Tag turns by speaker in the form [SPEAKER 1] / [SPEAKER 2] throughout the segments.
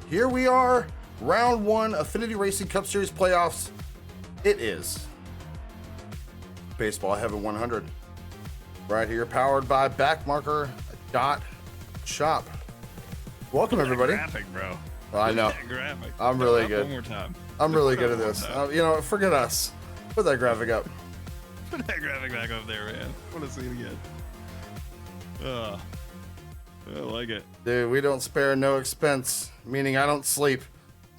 [SPEAKER 1] Here we are, round one, Affinity Racing Cup Series playoffs. It is Baseball Heaven 100. Right here, powered by Backmarker.shop. Welcome, everybody.
[SPEAKER 2] Graphic, bro.
[SPEAKER 1] I know.
[SPEAKER 2] Graphic.
[SPEAKER 1] I'm really good.
[SPEAKER 2] One more time.
[SPEAKER 1] I'm really good at this. You know, forget us. Put that graphic up.
[SPEAKER 2] Put that graphic back up there, man. I want to see it again. I like it.
[SPEAKER 1] Dude, we don't spare no expense, meaning I don't sleep.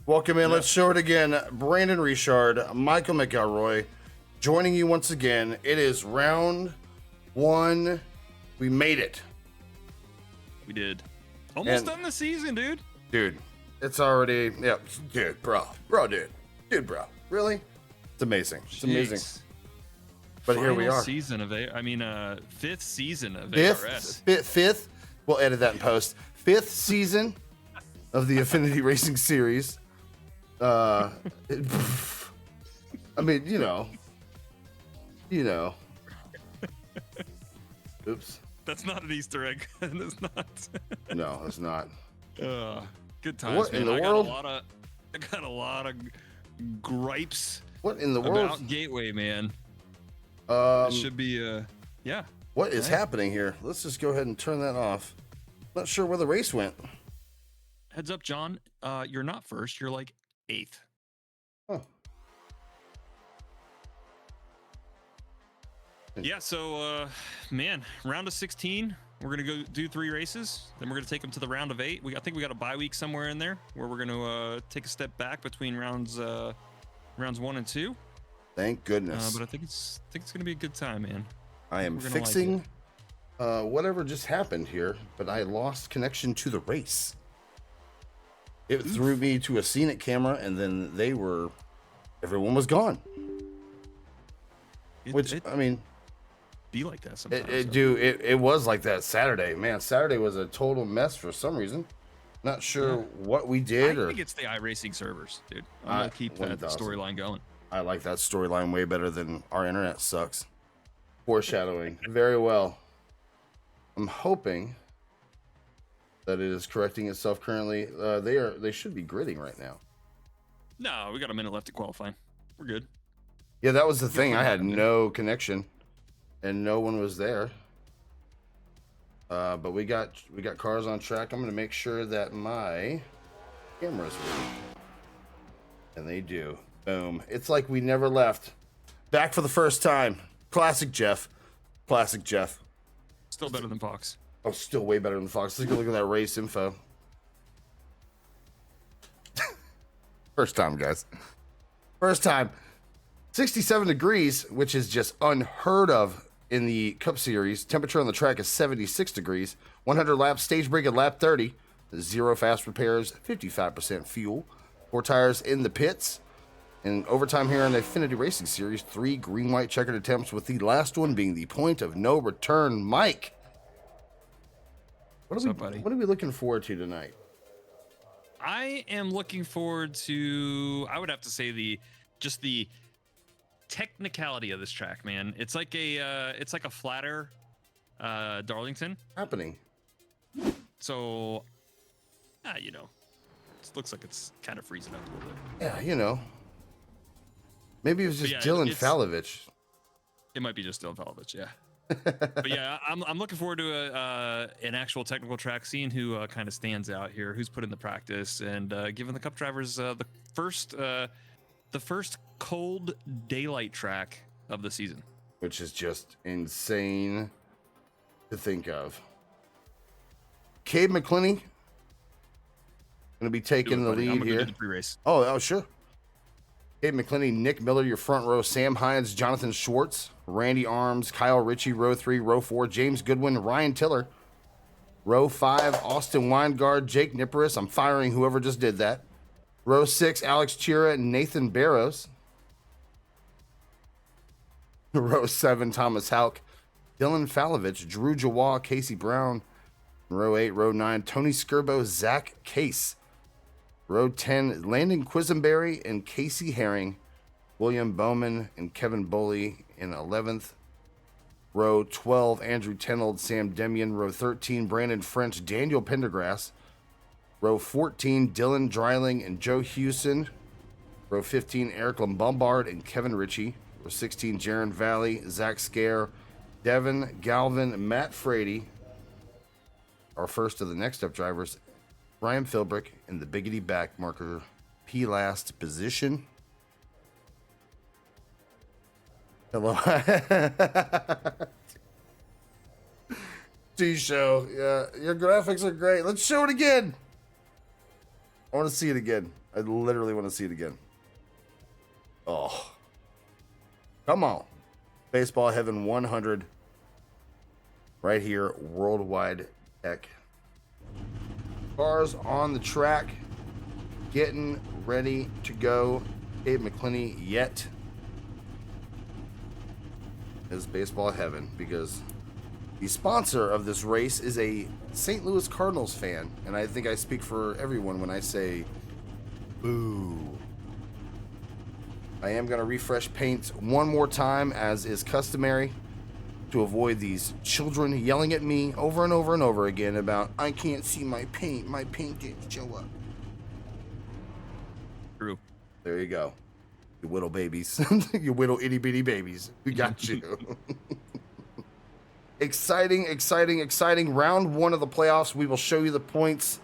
[SPEAKER 1] Welcome in. Let's show it again. Brandon Richard, Michael McElroy, joining you once again. It is round one. We made it.
[SPEAKER 2] We did. Almost done the season, dude.
[SPEAKER 1] Dude, it's already, yeah, dude, bro, dude, bro. Really? It's amazing. It's amazing. But here we are.
[SPEAKER 2] Season of fifth season of ARS.
[SPEAKER 1] Fifth. We'll edit that in post. Fifth season of the Affinity Racing Series. I mean, you know. Oops.
[SPEAKER 2] That's not an Easter egg. That's not.
[SPEAKER 1] No, it's not.
[SPEAKER 2] Good times.
[SPEAKER 1] What
[SPEAKER 2] man.
[SPEAKER 1] in the world?
[SPEAKER 2] I got a lot of gripes.
[SPEAKER 1] What in the world?
[SPEAKER 2] About Gateway, man. It should be yeah.
[SPEAKER 1] What is happening here? Let's just go ahead and turn that off. Not sure where the race went.
[SPEAKER 2] Heads up, John. You're not first. You're like 8th.
[SPEAKER 1] Oh.
[SPEAKER 2] Yeah, so man, round of 16. We're gonna go do 3 races. Then we're gonna take them to the round of 8. I think we got a bye week somewhere in there where we're gonna take a step back between rounds 1 and 2.
[SPEAKER 1] Thank goodness.
[SPEAKER 2] But I think it's gonna be a good time, man.
[SPEAKER 1] I am fixing whatever just happened here, but I lost connection to the race. It threw me to a scenic camera, and then everyone was gone. I mean,
[SPEAKER 2] be like that sometimes.
[SPEAKER 1] It was like that Saturday. Man, Saturday was a total mess for some reason. Not sure what we did.
[SPEAKER 2] I think it's the iRacing servers, dude. I'm gonna keep that storyline going.
[SPEAKER 1] I like that storyline way better than our internet sucks. Foreshadowing. Very well. I'm hoping that it is correcting itself currently. They should be gridding right now.
[SPEAKER 2] No, we got a minute left to qualify. We're good.
[SPEAKER 1] Yeah, that was the thing. I had no connection and no one was there. But we got cars on track. I'm gonna make sure that my camera's ready. And they do. Boom. It's like we never left. Back for the first time. Classic Jeff.
[SPEAKER 2] Still better than Fox.
[SPEAKER 1] Oh, still way better than Fox. Let's go look at that race info. First time, guys. First time. 67 degrees, which is just unheard of in the Cup Series. Temperature on the track is 76 degrees. 100 laps, stage break at lap 30. 0 fast repairs, 55% fuel. 4 tires in the pits. In overtime here in the Affinity Racing Series, 3 green-white checkered attempts, with the last one being the point of no return. Mike, what are we looking forward to tonight?
[SPEAKER 2] I am looking forward to, I would have to say the technicality of this track, man. It's like a flatter Darlington
[SPEAKER 1] happening.
[SPEAKER 2] So, it looks like it's kind of freezing up a little bit.
[SPEAKER 1] Yeah, maybe it was just Dylan Falovich.
[SPEAKER 2] It might be just Dylan Falovich, yeah. But yeah, I'm looking forward to an actual technical track, seeing who kind of stands out here, who's put in the practice, and giving the Cup drivers the first cold daylight track of the season,
[SPEAKER 1] which is just insane to think of. Cade McClinney going to be taking the lead here.
[SPEAKER 2] Do the pre-race.
[SPEAKER 1] Oh, sure. Cade McClinney, Nick Miller, your front row, Sam Hines, Jonathan Schwartz, Randy Arms, Kyle Ritchie, row 3, row 4, James Goodwin, Ryan Tiller, row 5, Austin Weingard, Jake Niparis. I'm firing whoever just did that. Row 6, Alex Chira and Nathan Barrows. Row 7, Thomas Hauk, Dylan Falovich, Drew Jawa, Casey Brown. Row 8, row 9, Tony Skirbo, Zach Case. Row 10, Landon Quisenberry and Casey Herring. William Bowman and Kevin Boley in 11th. Row 12, Andrew Tenold, Sam Demian. Row 13, Brandon French, Daniel Pendergrass. Row 14, Dylan Dreiling and Joe Hewson. Row 15, Eric Lombard and Kevin Ritchie. Row 16, Jaron Valley, Zach Scare, Devin Galvin, Matt Frady. Our first of the next step drivers, Brian Philbrick in the Biggity Backmarker P last position. Hello. T-show. Yeah, your graphics are great. Let's show it again. I want to see it again. I literally want to see it again. Oh. Come on. Baseball Heaven 100. Right here, Worldwide Tech. Cars on the track. Getting ready to go. Abe McClinney yet is Baseball Heaven, because the sponsor of this race is a St. Louis Cardinals fan, and I think I speak for everyone when I say boo. I am going to refresh paint one more time, as is customary, to avoid these children yelling at me over and over and over again about, I can't see my paint didn't show up.
[SPEAKER 2] True.
[SPEAKER 1] There you go. You little babies. You little itty bitty babies. We got you. Exciting, exciting, exciting. Round one of the playoffs. We will show you the points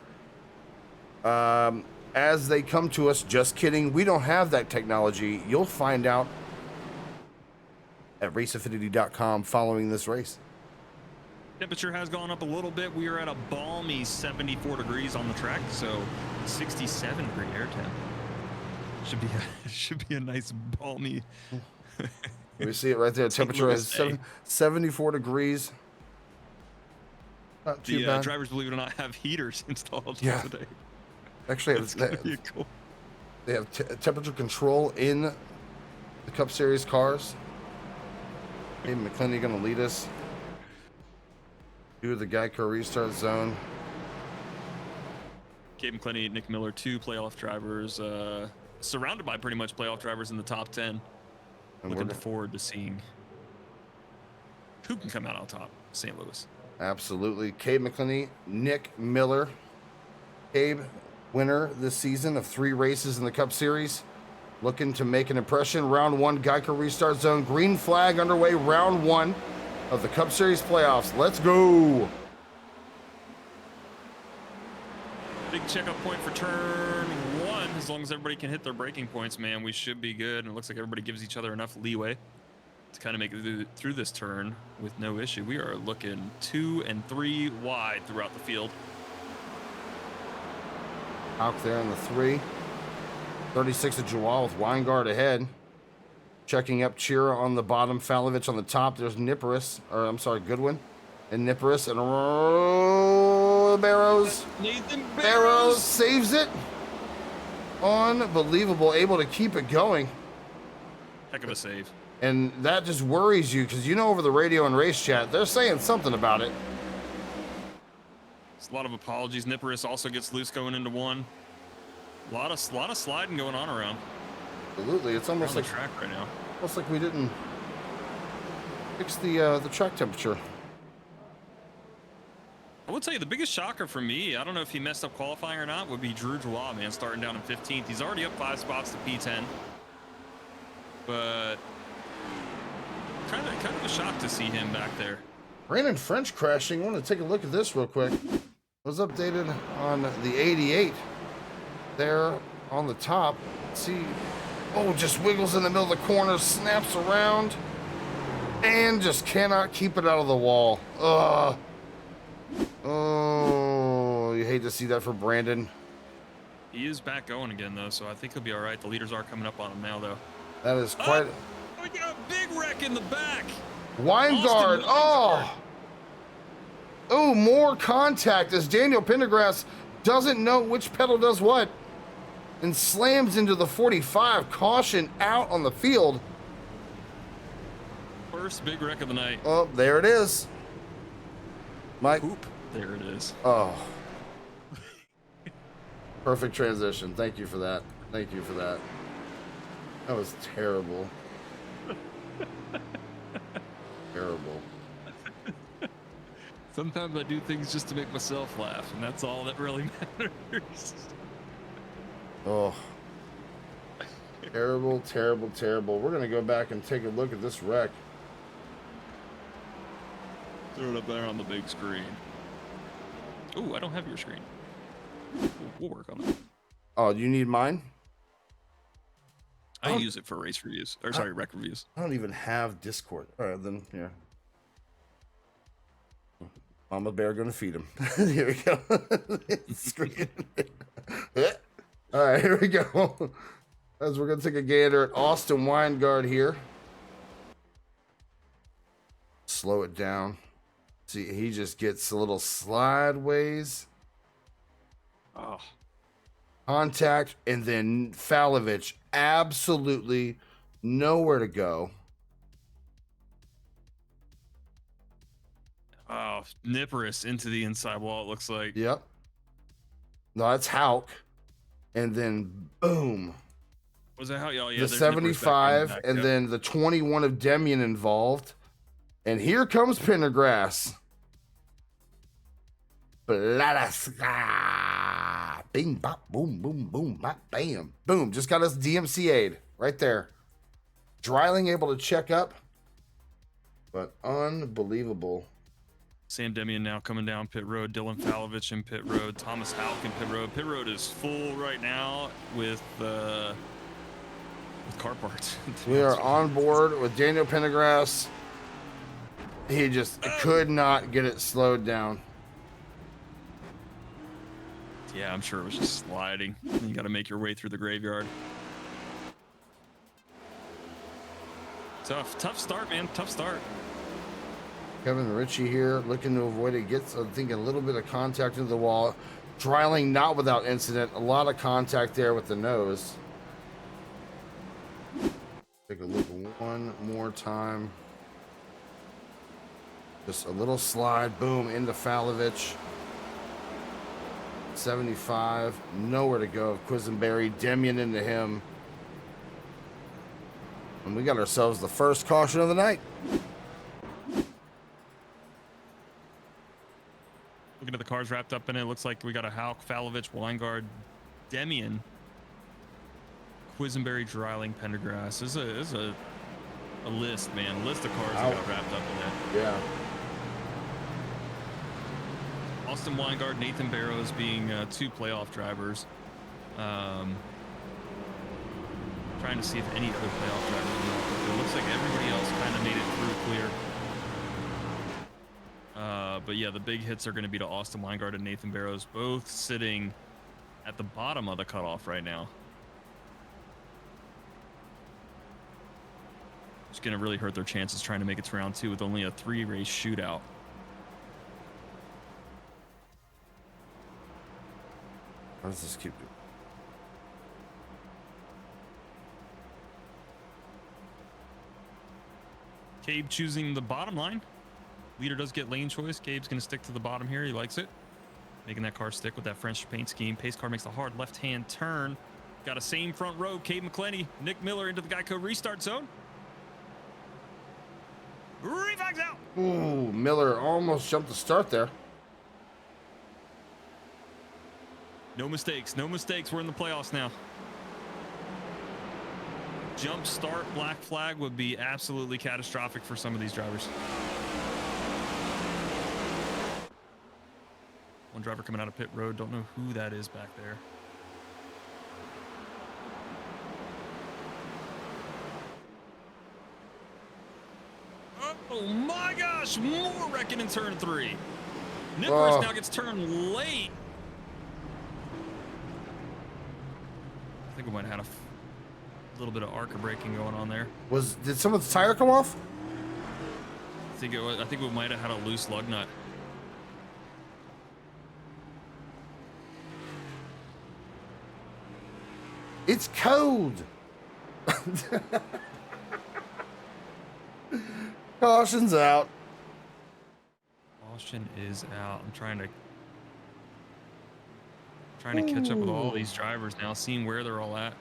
[SPEAKER 1] as they come to us. Just kidding. We don't have that technology. You'll find out at raceaffinity.com following this race.
[SPEAKER 2] Temperature has gone up a little bit. We are at a balmy 74 degrees on the track, so 67 degree air temp. Should be a nice balmy.
[SPEAKER 1] We see it right there. Temperature is 74 degrees. Not too bad.
[SPEAKER 2] Drivers, believe it or not, have heaters installed today.
[SPEAKER 1] Actually,
[SPEAKER 2] Cool.
[SPEAKER 1] They have temperature control in the Cup Series cars. Hey, McClinney going to lead us through the Geico restart zone.
[SPEAKER 2] Gabe McClinney, Nick Miller, 2 playoff drivers, surrounded by pretty much playoff drivers in the top 10.
[SPEAKER 1] And
[SPEAKER 2] Looking forward to seeing who can come out on top. St. Louis.
[SPEAKER 1] Absolutely. Cabe McClinney, Nick Miller. Cabe, winner this season of 3 races in the Cup Series. Looking to make an impression. Round 1, Geico restart zone. Green flag underway. Round 1 of the Cup Series playoffs. Let's go.
[SPEAKER 2] Big checkup point for turn 1. As long as everybody can hit their braking points, man, we should be good. And it looks like everybody gives each other enough leeway to kind of make it through this turn with no issue. We are looking 2 and 3 wide throughout the field.
[SPEAKER 1] Out there in the 3. 36 of Jawal with Weingart ahead. Checking up Chira on the bottom, Falovich on the top. There's Goodwin and Niparis and Barrows.
[SPEAKER 2] Nathan
[SPEAKER 1] Barrows saves it. Unbelievable, able to keep it going.
[SPEAKER 2] Heck of a save.
[SPEAKER 1] And that just worries you, because over the radio and race chat, they're saying something about it.
[SPEAKER 2] It's a lot of apologies. Niparis also gets loose going into 1. A lot of sliding going on around.
[SPEAKER 1] Absolutely, it's almost
[SPEAKER 2] around
[SPEAKER 1] like
[SPEAKER 2] the track right now.
[SPEAKER 1] Almost like we didn't fix the track temperature.
[SPEAKER 2] I would tell you the biggest shocker for me, I don't know if he messed up qualifying or not, would be Drew Joie, man, starting down in 15th. He's already up 5 spots to P10. But kind of a shock to see him back there.
[SPEAKER 1] Brandon French crashing. I want to take a look at this real quick. It was updated on the 88 there on the top. Let's see. Oh, just wiggles in the middle of the corner, snaps around, and just cannot keep it out of the wall. Ugh. Oh, you hate to see that for Brandon.
[SPEAKER 2] He is back going again, though, so I think he'll be all right. The leaders are coming up on him now, though.
[SPEAKER 1] That is quite...
[SPEAKER 2] We got a big wreck in the back.
[SPEAKER 1] Weingart. Oh, more contact as Daniel Pendergrass doesn't know which pedal does what and slams into the 45. Caution out on the field.
[SPEAKER 2] First big wreck of the night.
[SPEAKER 1] Oh, there it is. Mike.
[SPEAKER 2] Oop. There it is.
[SPEAKER 1] Oh. Perfect transition. Thank you for that. Thank you for that. That was terrible. Terrible.
[SPEAKER 2] Sometimes I do things just to make myself laugh, and that's all that really matters.
[SPEAKER 1] Oh, terrible, terrible, terrible. We're gonna go back and take a look at this wreck.
[SPEAKER 2] Throw it up there on the big screen. Ooh, I don't have your screen. We'll work on it.
[SPEAKER 1] Oh, you need mine?
[SPEAKER 2] I use it for race reviews, or sorry, wreck reviews.
[SPEAKER 1] I don't even have Discord. All right, then, yeah. Mama Bear gonna feed him. Here we go. Screen. All right, here we go. As we're gonna take a gander at Austin Weingard here. Slow it down. See, he just gets a little slideways.
[SPEAKER 2] Oh.
[SPEAKER 1] Contact, and then Falovich absolutely nowhere to go.
[SPEAKER 2] Oh, Niporous into the inside wall, it looks like.
[SPEAKER 1] Yep. No, that's Hauk. And then boom.
[SPEAKER 2] Was that how y'all? Yeah,
[SPEAKER 1] The 75 and then the 21 of Demian involved. And here comes Pendergrass. Bladaska. Bing, bop, boom, boom, boom, bop, bam. Boom. Just got us DMCA'd right there. Dryling able to check up. But unbelievable.
[SPEAKER 2] Sam Demian now coming down pit road. Dylan Falovich in pit road. Thomas Hauk in pit road. Pit road is full right now with car parts.
[SPEAKER 1] We are on board with Daniel Pendergrass. He just could not get it slowed down.
[SPEAKER 2] Yeah, I'm sure it was just sliding. You got to make your way through the graveyard. Tough start, man. Tough start.
[SPEAKER 1] Kevin Ritchie here looking to avoid it. Gets, I think, a little bit of contact into the wall. Dryling not without incident. A lot of contact there with the nose. Take a look one more time. Just a little slide. Boom, into Falovich. 75. Nowhere to go. Quisenberry. Demian into him. And we got ourselves the first caution of the night.
[SPEAKER 2] Looking at the cars wrapped up in it, looks like we got a Hauk, Falovich, Weingard, Demian, Quisenberry, Dryling, Pendergrass. This is a list, man. A list of cars that got wrapped up in that.
[SPEAKER 1] Yeah.
[SPEAKER 2] Austin Weingard, Nathan Barrows being two playoff drivers. Trying to see if any other playoff drivers. It looks like everybody else kind of made it through clear. But yeah, the big hits are going to be to Austin Weingard and Nathan Barrows, both sitting at the bottom of the cutoff right now. It's going to really hurt their chances trying to make it to round 2 with only a 3-race shootout.
[SPEAKER 1] How does this keep doing?
[SPEAKER 2] Cabe choosing the bottom line. Leader does get lane choice. Gabe's going to stick to the bottom here. He likes it. Making that car stick with that French paint scheme. Pace car makes the hard left-hand turn. Got a same front row. Cabe McClenny, Nick Miller into the Geico restart zone. Refags out.
[SPEAKER 1] Ooh, Miller almost jumped the start there.
[SPEAKER 2] No mistakes. No mistakes. We're in the playoffs now. Jump start black flag would be absolutely catastrophic for some of these drivers. One driver coming out of pit road. Don't know who that is back there. Oh my gosh, more wrecking in turn 3. Nippers now gets turned late. I think we might have had a little bit of ARCA braking going on there.
[SPEAKER 1] Did someone's tire come off?
[SPEAKER 2] I think we might have had a loose lug nut.
[SPEAKER 1] It's cold. Caution's out.
[SPEAKER 2] Caution is out. I'm trying to catch up with all these drivers now, seeing where they're all at.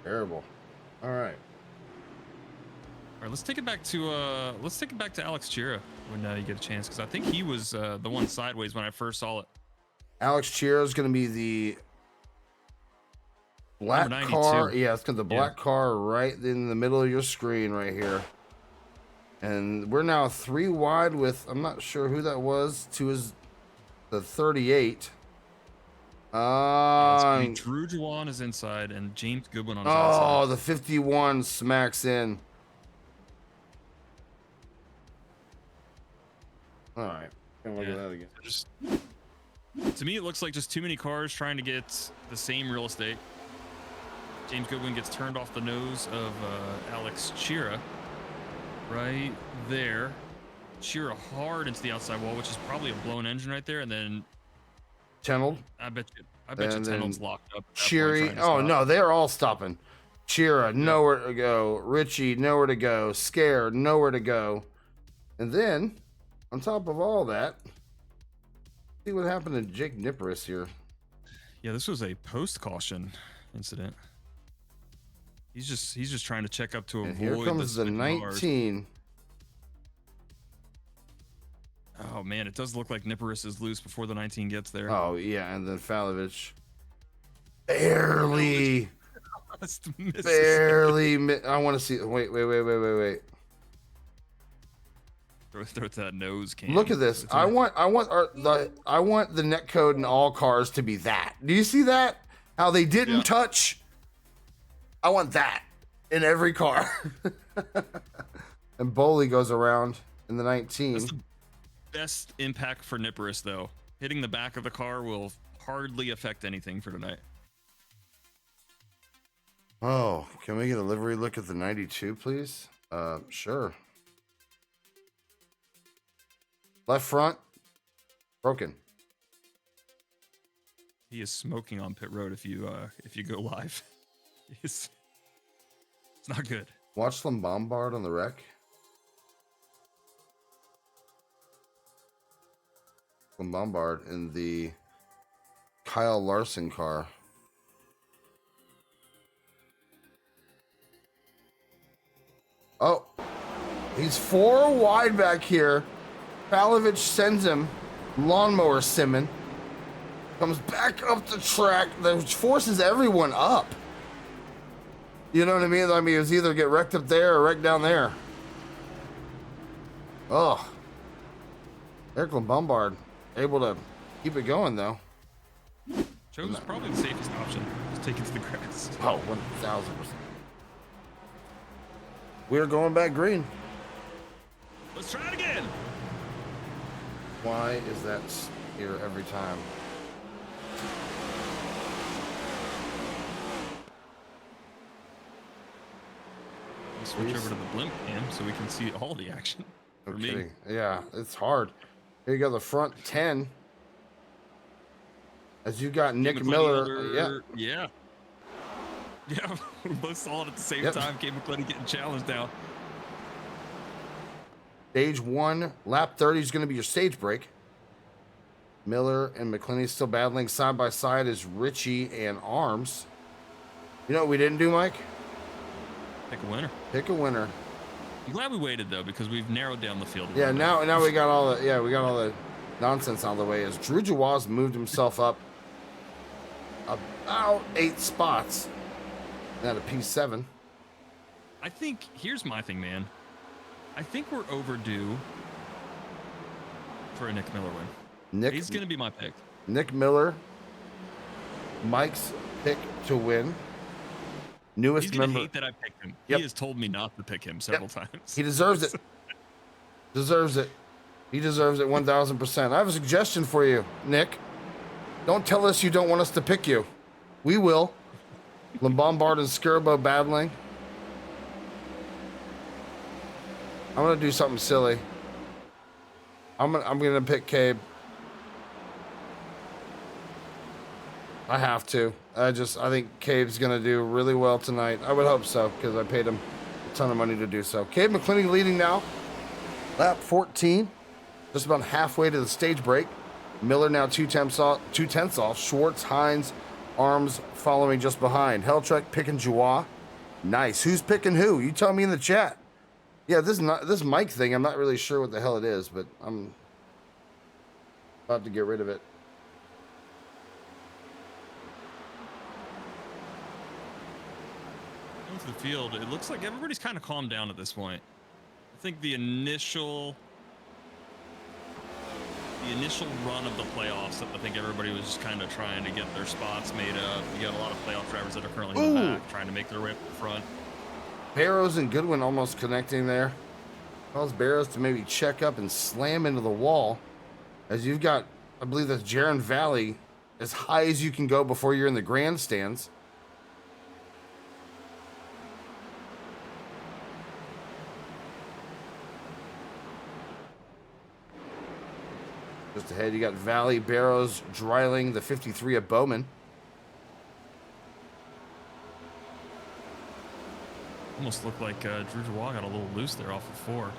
[SPEAKER 1] Terrible. All right.
[SPEAKER 2] right, let's take it back to Alex Chira when you get a chance, because I think he was the one sideways when I first saw it.
[SPEAKER 1] Alex Chira is going to be the black
[SPEAKER 2] Number
[SPEAKER 1] car.
[SPEAKER 2] 92.
[SPEAKER 1] Yeah, it's got the black car right in the middle of your screen right here. And we're now 3 wide with, I'm not sure who that was, the 38.
[SPEAKER 2] Drew Juwan is inside and James Goodwin on his outside.
[SPEAKER 1] Oh, the 51 smacks in. All right. Can look at that again.
[SPEAKER 2] To me, it looks like just too many cars trying to get the same real estate. James Goodwin gets turned off the nose of Alex Chira. Right there. Chira hard into the outside wall, which is probably a blown engine right there, and then
[SPEAKER 1] Channeled.
[SPEAKER 2] I bet you Tenold's locked up.
[SPEAKER 1] Cheery. Oh no, they're all stopping. Chira, nowhere to go. Richie, nowhere to go. Scared, nowhere to go. And then, on top of all that, see what happened to Jake Nippris here.
[SPEAKER 2] Yeah, this was a post caution incident. He's just trying to check up to avoid.
[SPEAKER 1] And here comes the 19.
[SPEAKER 2] Oh man, it does look like Nippris is loose before the 19 gets there.
[SPEAKER 1] Oh yeah, and then Falovich barely. I want to see. Wait.
[SPEAKER 2] Throw it to that nose cam.
[SPEAKER 1] Look at this. I want the net code in all cars to be that. Do you see that? How they didn't touch. I want that in every car. And Boley goes around in the 19.
[SPEAKER 2] That's the best impact for Nippris, though. Hitting the back of the car will hardly affect anything for tonight.
[SPEAKER 1] Oh, can we get a livery look at the 92, please? Sure. Left front, broken.
[SPEAKER 2] He is smoking on pit road if you go live. It's not good.
[SPEAKER 1] Watch them bombard on the wreck. Bombard in the Kyle Larson car. Oh, he's 4 wide back here. Palovich sends him lawnmower simming. Comes back up the track, which forces everyone up. You know what I mean? I mean, it was either get wrecked up there or wrecked down there. Oh. Eric Bombard able to keep it going, though.
[SPEAKER 2] Chose probably the safest option. Just take it to the grass.
[SPEAKER 1] Oh, 1,000%. We're going back green.
[SPEAKER 2] Let's try it again.
[SPEAKER 1] Why is that here every time?
[SPEAKER 2] Let's switch over to the blimp cam so we can see all the action. For me.
[SPEAKER 1] Yeah, it's hard. Here you go, the front 10. As you got Nick Miller.
[SPEAKER 2] Yeah, we both saw it at the same time. Kate McClenny getting challenged now.
[SPEAKER 1] Stage 1, lap 30 is going to be your stage break. Miller and McClenny still battling side by side as Richie and Arms. You know what we didn't do, Mike?
[SPEAKER 2] Pick a winner.
[SPEAKER 1] Pick a winner.
[SPEAKER 2] I'm glad we waited though, because we've narrowed down the field.
[SPEAKER 1] Yeah, now we got all the nonsense out of the way. As Drew Jawaz moved himself up about 8 spots at a P7.
[SPEAKER 2] I think here's my thing, man. I think we're overdue for a Nick Miller win. He's gonna be my pick.
[SPEAKER 1] Nick Miller, Mike's pick to win. Newest
[SPEAKER 2] He's gonna
[SPEAKER 1] member.
[SPEAKER 2] hate that I picked him.
[SPEAKER 1] Yep.
[SPEAKER 2] He has told me not to pick him several times.
[SPEAKER 1] He deserves it. Deserves it. He deserves it 1,000%. I have a suggestion for you, Nick. Don't tell us you don't want us to pick you. We will. Lombard and Skirbo battling. I'm gonna do something silly. I'm gonna pick Cabe. I have to. I think Cabe's gonna do really well tonight. I would hope so, because I paid him a ton of money to do so. Cabe McClenny leading now. Lap 14. Just about halfway to the stage break. Miller now 2/10 off. Schwartz, Hines, Arms following just behind. Helltrek picking Joie. Nice. Who's picking who? You tell me in the chat. Yeah, this mic thing. I'm not really sure what the hell it is, but I'm about to get rid of it.
[SPEAKER 2] Into the field, it looks like everybody's kind of calmed down at this point. I think the initial run of the playoffs, I think everybody was just kind of trying to get their spots made up. You got a lot of playoff drivers that are currently in the back trying to make their way up the front.
[SPEAKER 1] Barrows and Goodwin almost connecting there. Calls Barrows to maybe check up and slam into the wall. As you've got, I believe that's Jaron Valley, as high as you can go before you're in the grandstands. Just ahead, you got Valley, Barrows, Dreiling, the 53 of Bowman.
[SPEAKER 2] Almost looked like Drew Dubois got a little loose there off of 4.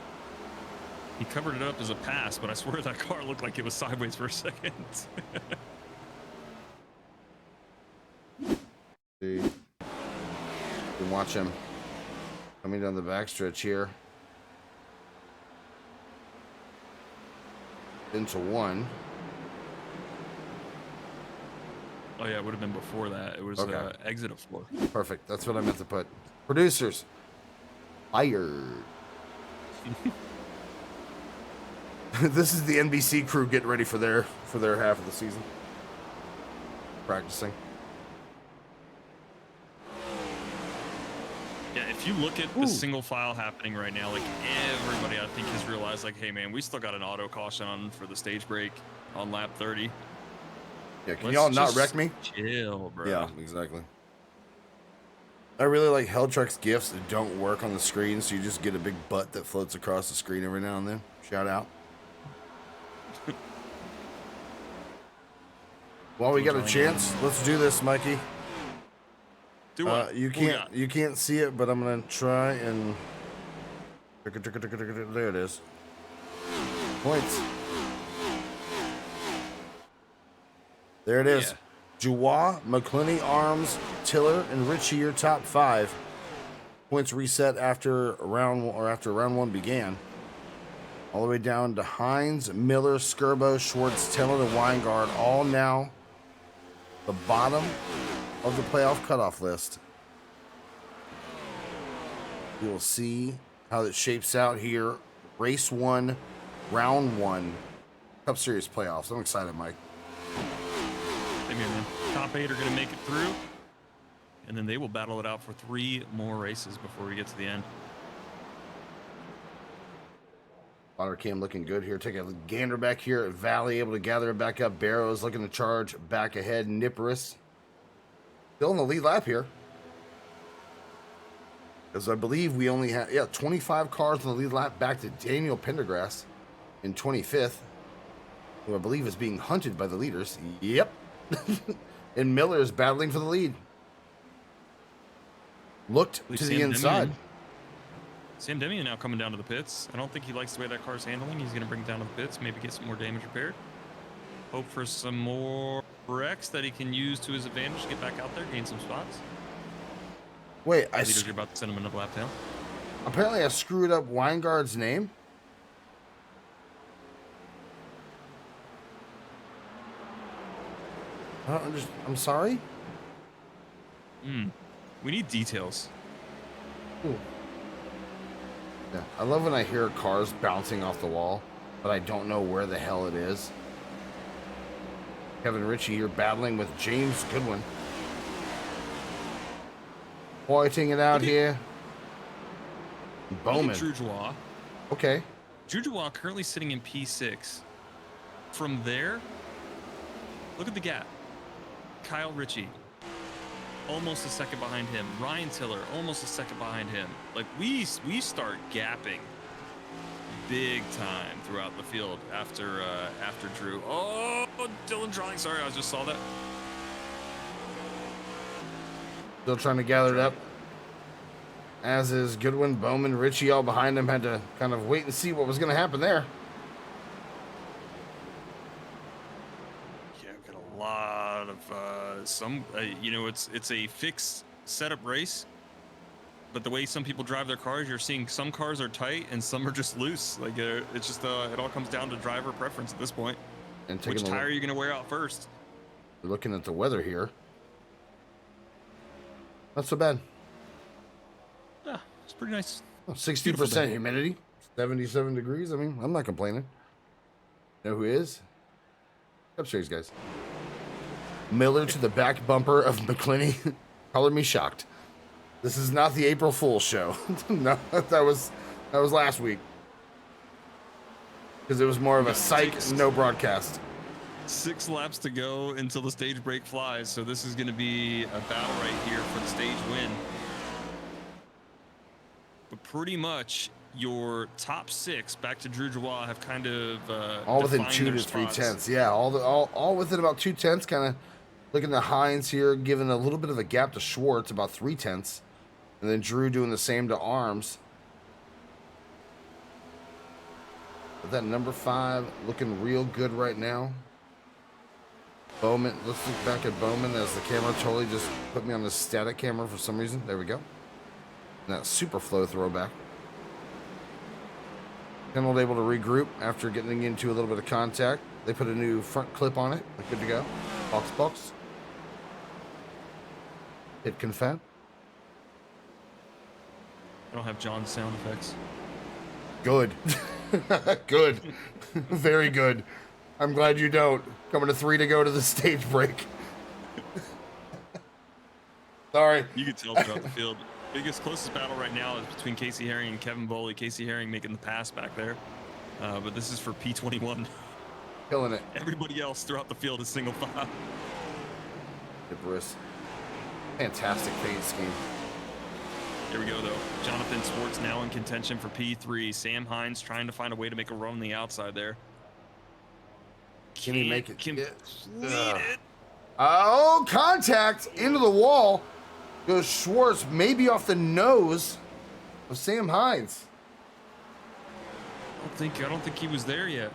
[SPEAKER 2] He covered it up as a pass, but I swear that car looked like it was sideways for a second.
[SPEAKER 1] See, you can watch him coming down the backstretch here. Into 1.
[SPEAKER 2] Oh yeah, it would have been before that. It was
[SPEAKER 1] Okay.
[SPEAKER 2] exit of 4.
[SPEAKER 1] Perfect. That's what I meant to put. Producers, fired. This is the NBC crew getting ready for their half of the season. Practicing.
[SPEAKER 2] Yeah, if you look at the single file happening right now, like everybody I think has realized, like, hey man, we still got an auto caution on for the stage break on lap 30.
[SPEAKER 1] Yeah, can y'all not wreck me?
[SPEAKER 2] Chill, bro.
[SPEAKER 1] Yeah, exactly. I really like Helltruck's gifts that don't work on the screen, so you just get a big butt that floats across the screen every now and then. Shout out. While we got a chance, let's do this, Mikey.
[SPEAKER 2] Do what?
[SPEAKER 1] You can't see it, but I'm gonna try and there it is. Points. There it is.
[SPEAKER 2] Yeah.
[SPEAKER 1] Dubois, McClinney, Arms, Tiller, and Ritchie, your top 5. Points reset after round 1 began. All the way down to Hines, Miller, Skirbo, Schwartz, Tiller, and Weingart, all now the bottom of the playoff cutoff list. You will see how it shapes out here. Race 1, round 1, Cup Series playoffs. I'm excited, Mike.
[SPEAKER 2] Same here, man. Top 8 are going to make it through, and then they will battle it out for 3 more races before we get to the end.
[SPEAKER 1] Otter Cam looking good here. Take a gander back here at Valley, able to gather it back up. Barrows looking to charge back ahead. Nippers still in the lead lap here. As I believe we only have, 25 cars in the lead lap back to Daniel Pendergrass in 25th, who I believe is being hunted by the leaders. Yep. And Miller is battling for the lead. Looked to the inside.
[SPEAKER 2] Sam Demian now coming down to the pits. I don't think he likes the way that car's handling. He's going to bring it down to the pits, maybe get some more damage repaired. Hope for some more wrecks that he can use to his advantage to get back out there, gain some spots.
[SPEAKER 1] Wait,
[SPEAKER 2] Leaders are about to send him into lap down.
[SPEAKER 1] Apparently I screwed up Weingard's name. I'm sorry?
[SPEAKER 2] We need details.
[SPEAKER 1] Ooh. Yeah, I love when I hear cars bouncing off the wall, but I don't know where the hell it is. Kevin Ritchie here battling with James Goodwin. Pointing it out here. Bowman.
[SPEAKER 2] Drew Dubois.
[SPEAKER 1] Okay.
[SPEAKER 2] Drew Dubois currently sitting in P6. From there, look at the gap. Kyle Ritchie, almost a second behind him. Ryan Tiller, almost a second behind him. Like, we start gapping big time throughout the field after Drew. Oh, Dylan Drawing. Sorry, I just saw that.
[SPEAKER 1] Still trying to gather it up. As is Goodwin, Bowman, Ritchie all behind him. Had to kind of wait and see what was going to happen there.
[SPEAKER 2] Yeah, we've got a lot of it's a fixed setup race. but the way some people drive their cars, you're seeing some cars are tight and some are just loose. Like it's just it all comes down to driver preference at this point.
[SPEAKER 1] And
[SPEAKER 2] which tire are you going to wear out first?
[SPEAKER 1] Looking at the weather here, not so bad.
[SPEAKER 2] Yeah, it's pretty nice.
[SPEAKER 1] 60% humidity, 77 degrees. I mean, I'm not complaining. You know who is? Cup Series guys. Miller to the back bumper of McClinney. Color me shocked. This is not the April Fool's show. No, that was last week. Because it was more of a psych, no broadcast.
[SPEAKER 2] 6 laps to go until the stage break flies, so this is going to be a battle right here for the stage win. But pretty much your top 6 back to Drew Joie have kind of
[SPEAKER 1] all within 2 to 3 tenths. Yeah, all within about 2 tenths. Kind of looking at Hines here, giving a little bit of a gap to Schwartz, about 3 tenths, and then Drew doing the same to Arms. But that number 5 looking real good right now. Bowman, let's look back at Bowman as the camera totally just put me on the static camera for some reason. There we go. And that super flow throwback. Kendall able to regroup after getting into a little bit of contact. They put a new front clip on it. Good to go. Box. Hit confab.
[SPEAKER 2] I don't have John's sound effects.
[SPEAKER 1] Good. Good. Very good. I'm glad you don't. Coming to 3 to go to the stage break. Sorry.
[SPEAKER 2] You can tell throughout the field. Closest battle right now is between Casey Herring and Kevin Boley. Casey Herring making the pass back there. But this is for P21.
[SPEAKER 1] Killing it.
[SPEAKER 2] Everybody else throughout the field is single file.
[SPEAKER 1] Debris. Fantastic paint scheme.
[SPEAKER 2] Here we go, though. Jonathan Schwartz now in contention for P3. Sam Hines trying to find a way to make a run on the outside there.
[SPEAKER 1] Can he make it?
[SPEAKER 2] Complete it.
[SPEAKER 1] Oh, contact into the wall. Goes Schwartz, maybe off the nose of Sam Hines.
[SPEAKER 2] I don't think he was there yet.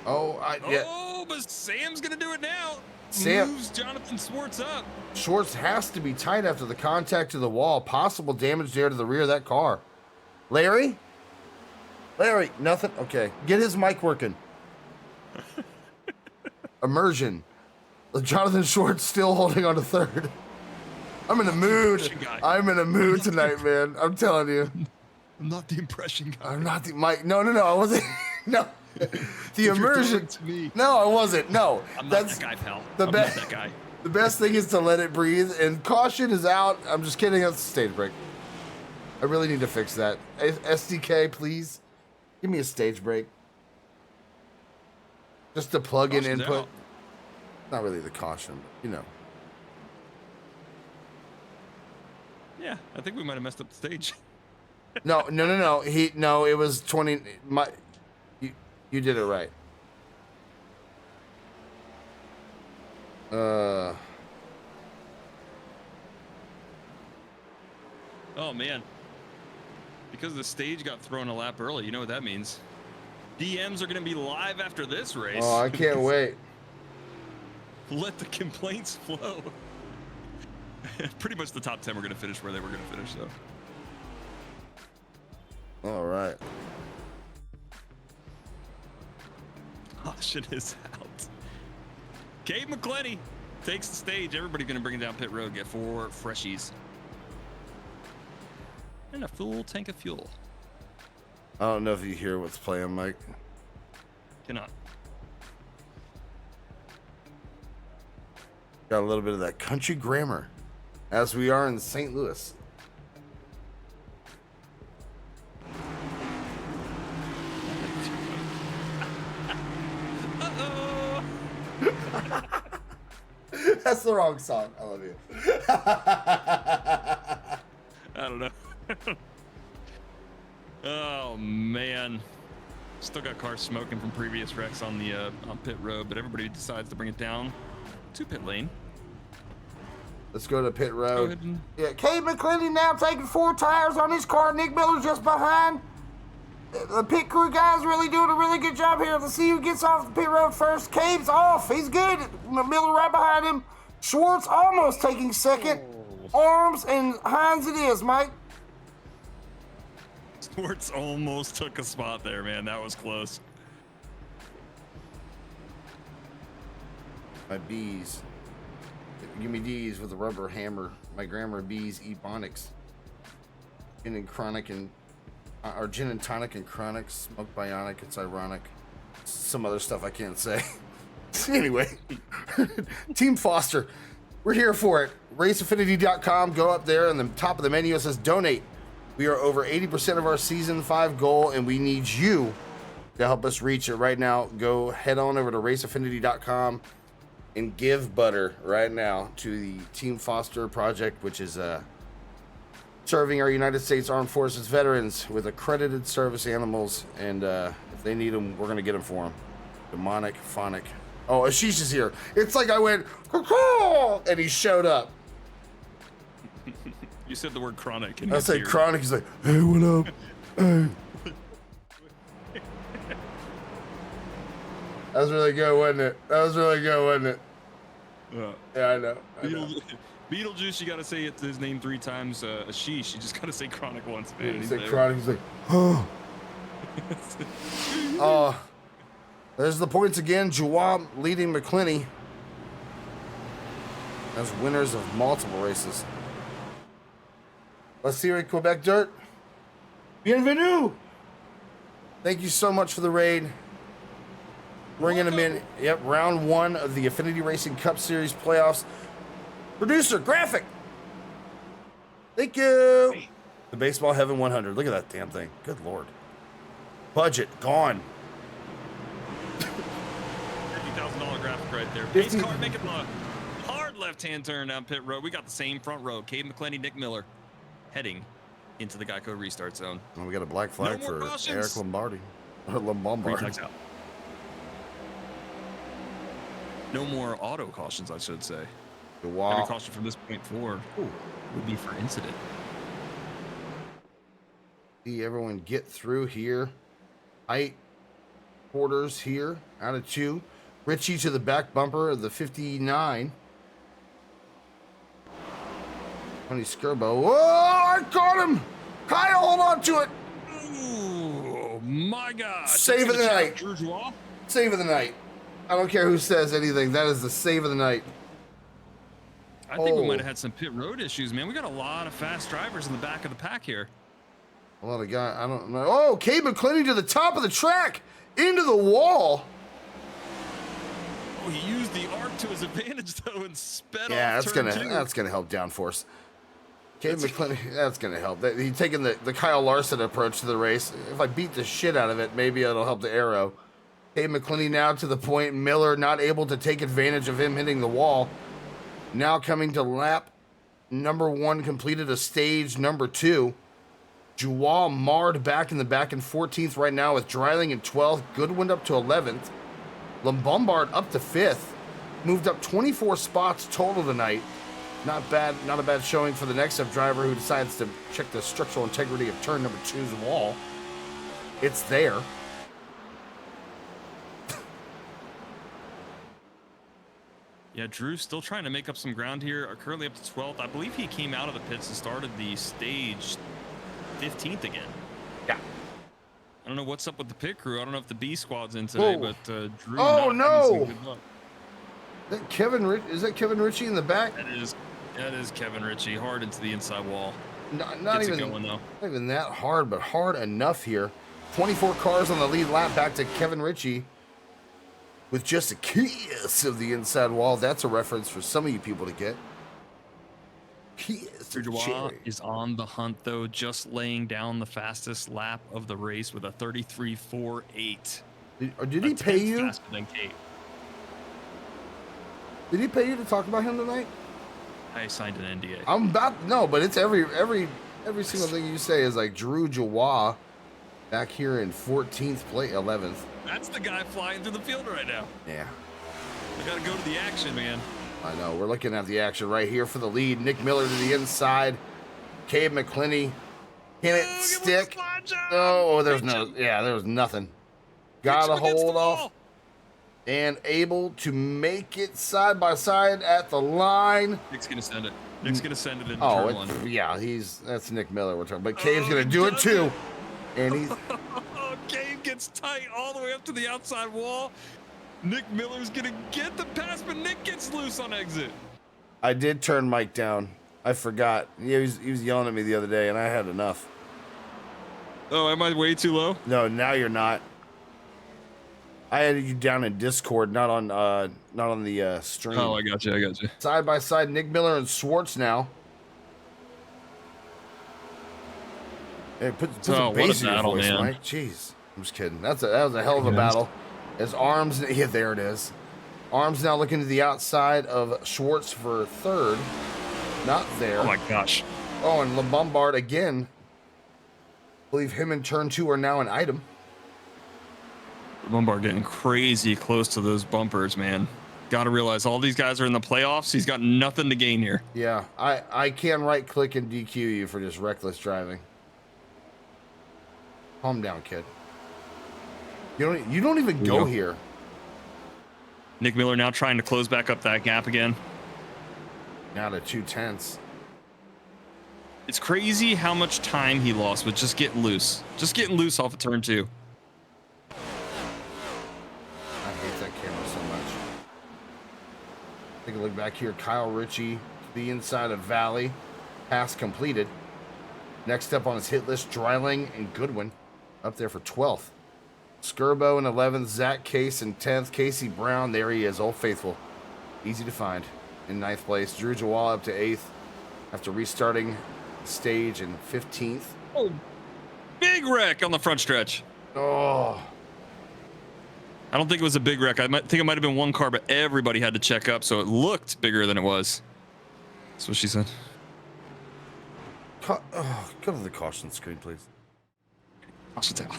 [SPEAKER 1] Yeah.
[SPEAKER 2] Oh, but Sam's gonna do it now.
[SPEAKER 1] Sam
[SPEAKER 2] moves Jonathan Schwartz up.
[SPEAKER 1] Schwartz has to be tight after the contact to the wall. Possible damage there to the rear of that car. Larry, nothing. Okay, get his mic working. Immersion. Jonathan Schwartz still holding on to 3rd. I'm in a mood. I'm in a mood tonight, man. I'm telling you.
[SPEAKER 2] I'm not the impression guy.
[SPEAKER 1] I'm not the mic. No, I wasn't. No. The immersion.
[SPEAKER 2] To me.
[SPEAKER 1] No, I wasn't. No.
[SPEAKER 2] I'm not that guy, pal.
[SPEAKER 1] I'm
[SPEAKER 2] not that guy.
[SPEAKER 1] The best thing is to let it breathe, and caution is out. I'm just kidding. That's a stage break. I really need to fix that. SDK, please. Give me a stage break. Just to plug in input.
[SPEAKER 2] Out.
[SPEAKER 1] Not really the caution, but you know.
[SPEAKER 2] Yeah, I think we might have messed up the stage.
[SPEAKER 1] No. It was 20. You did it right.
[SPEAKER 2] Oh man. Because the stage got thrown a lap early, you know what that means. DMs are going to be live after this race.
[SPEAKER 1] Oh, I can't wait.
[SPEAKER 2] Let the complaints flow. Pretty much the top 10 we're going to finish where they were going to finish, though.
[SPEAKER 1] All right.
[SPEAKER 2] Caution is out. Gabe McClenny takes the stage. Everybody's going to bring it down pit road, get 4 freshies. And a full tank of fuel.
[SPEAKER 1] I don't know if you hear what's playing, Mike.
[SPEAKER 2] Cannot.
[SPEAKER 1] Got a little bit of that country grammar, as we are in St. Louis.
[SPEAKER 2] Uh-oh.
[SPEAKER 1] That's the wrong song. I love you.
[SPEAKER 2] I don't know. Oh man, still got cars smoking from previous wrecks on the on pit road, but everybody decides to bring it down to pit lane.
[SPEAKER 1] Let's go to pit
[SPEAKER 2] Go
[SPEAKER 1] road.
[SPEAKER 2] ahead and
[SPEAKER 1] Yeah, Cade McClinty now taking 4 tires on his car. Nick Miller's just behind. The pit crew guys really doing a really good job here. Let's see who gets off the pit road first. Cade's off. He's good. Miller right behind him. Schwartz almost taking second. Arms and Hines it is, Mike.
[SPEAKER 2] Sports almost took a spot there, man. That was close.
[SPEAKER 1] My bees. Give me D's with a rubber hammer. My grammar bees ebonics. Gin and chronic and or gin and tonic and chronic. Smoke bionic. It's ironic. Some other stuff I can't say. Anyway, Team Foster. We're here for it. RaceAffinity.com. Go up there and the top of the menu it says donate. We are over 80% of our season 5 goal, and we need you to help us reach it right now. Go head on over to RaceAffinity.com and give butter right now to the Team Foster project, which is serving our United States Armed Forces veterans with accredited service animals. And if they need them, we're going to get them for them. Demonic, phonic. Oh, Ashish is here. It's like I went, caw, and he showed up.
[SPEAKER 2] You said the word chronic.
[SPEAKER 1] I said chronic. He's like, hey, what up? Hey. That was really good, wasn't it? That was really good, wasn't it? Yeah, I know.
[SPEAKER 2] Beetlejuice, you got to say his name 3 times. Ashish, you just got to say chronic once, man.
[SPEAKER 1] He's like chronic. He's like, oh. There's the points again. Jawab leading McClinney as winners of multiple races. Let's see Quebec Dirt. Bienvenue. Thank you so much for the raid. Bringing them in. Yep, round 1 of the Affinity Racing Cup Series playoffs. Producer, graphic. Thank you. The Baseball Heaven 100. Look at that damn thing. Good Lord. Budget gone.
[SPEAKER 2] $50,000 graphic right there. Pace car making the hard left-hand turn down pit road. We got the same front row. Cade McClenny, Nick Miller heading into the Geico restart zone.
[SPEAKER 1] Oh, we got a black flag for Eric Lombardi. Lombard.
[SPEAKER 2] Out. No more auto cautions, I should say. Every caution from this point forward would be for incident.
[SPEAKER 1] See everyone get through here. Height quarters here out of 2. Richie to the back bumper of the 59. Tony Skirbo. Whoa, I caught him. Kyle, hold on to it.
[SPEAKER 2] Oh, my God.
[SPEAKER 1] Save of the night. Save of the night. I don't care who says anything. That is the save of the night.
[SPEAKER 2] I think we might have had some pit road issues, man. We got a lot of fast drivers in the back of the pack here.
[SPEAKER 1] A lot of guys. I don't know. Oh, Cade McClinney to the top of the track. Into the wall.
[SPEAKER 2] Oh, he used the arc to his advantage, though, and sped off.
[SPEAKER 1] Yeah, that's gonna help downforce. Cade McClinney, that's gonna help. He's taking the Kyle Larson approach to the race. If I beat the shit out of it, maybe it'll help the arrow. Cade McClinney now to the point. Miller not able to take advantage of him hitting the wall. Now coming to lap number 1, completed a stage number 2. Joao marred back in 14th right now with Dreiling in 12th. Goodwin up to 11th. Lombard up to 5th. Moved up 24 spots total tonight. Not bad, not a bad showing for the next up driver who decides to check the structural integrity of turn number 2's wall. It's there.
[SPEAKER 2] Yeah, Drew's still trying to make up some ground here. Currently up to 12th. I believe he came out of the pits and started the stage 15th again.
[SPEAKER 1] Yeah.
[SPEAKER 2] I don't know what's up with the pit crew. I don't know if the B squad's in today, but Drew.
[SPEAKER 1] Oh no! Is that Kevin Ritchie in the back?
[SPEAKER 2] That is Kevin Ritchie, hard into the inside wall.
[SPEAKER 1] Not even that hard, but hard enough here. 24 cars on the lead lap, back to Kevin Ritchie with just a kiss of the inside wall. That's a reference for some of you people to get.
[SPEAKER 2] Dubois is on the hunt, though, just laying down the fastest lap of the race with a 33.48.
[SPEAKER 1] Did he pay you?
[SPEAKER 2] Faster than Kate.
[SPEAKER 1] Did he pay you to talk about him tonight?
[SPEAKER 2] I signed an NDA.
[SPEAKER 1] I'm about no, but it's every single thing you say is like Drew Jawa back here in 14th place, 11th.
[SPEAKER 2] That's the guy flying through the field right now.
[SPEAKER 1] Yeah.
[SPEAKER 2] I gotta go to the action, man.
[SPEAKER 1] I know. We're looking at the action right here for the lead. Nick Miller to the inside. Cade McClinney. Can it stick? Oh, there's nothing. Got to hold off. And able to make it side by side at the line.
[SPEAKER 2] Nick's going to send it. Nick's going to send it in turn 1.
[SPEAKER 1] Yeah, that's Nick Miller we're talking about. Cade's going to do it too. And he's
[SPEAKER 2] Gabe gets tight all the way up to the outside wall. Nick Miller's gonna get the pass, but Nick gets loose on exit.
[SPEAKER 1] I did turn Mike down. I forgot. He was yelling at me the other day, and I had enough.
[SPEAKER 2] Oh, am I way too low?
[SPEAKER 1] No, now you're not. I had you down in Discord, not on the stream.
[SPEAKER 2] Oh, I got you.
[SPEAKER 1] Side by side, Nick Miller and Schwartz now. Hey, put some bass in your voice, Mike. Jeez, I'm just kidding. That was a hell of a battle. His arms, yeah, there it is. Arms now looking to the outside of Schwartz for third. Not there.
[SPEAKER 2] Oh my gosh.
[SPEAKER 1] Oh, and LeBombard again. I believe him and turn 2 are now an item.
[SPEAKER 2] Lombard getting crazy close to those bumpers, man. Got to realize all these guys are in the playoffs. He's got nothing to gain here.
[SPEAKER 1] Yeah, I can right click and DQ you for just reckless driving. Calm down, kid. You don't even go here.
[SPEAKER 2] Nick Miller now trying to close back up that gap again.
[SPEAKER 1] Now to 2/10.
[SPEAKER 2] It's crazy how much time he lost with just getting loose. Just getting loose off of turn 2.
[SPEAKER 1] I hate that camera so much. Take a look back here. Kyle Ritchie to the inside of Valley. Pass completed. Next up on his hit list, Dreiling and Goodwin. Up there for 12th. Skirbo in 11th. Zach Case in 10th. Casey Brown, there he is. Old Faithful. Easy to find. In 9th place. Drew Jawal up to 8th. After restarting the stage in 15th.
[SPEAKER 2] Oh, big wreck on the front stretch.
[SPEAKER 1] Oh.
[SPEAKER 2] I don't think it was a big wreck. I think it might have been one car, but everybody had to check up, so it looked bigger than it was. That's what she said.
[SPEAKER 1] Go to the caution screen, please.
[SPEAKER 2] Caution tail.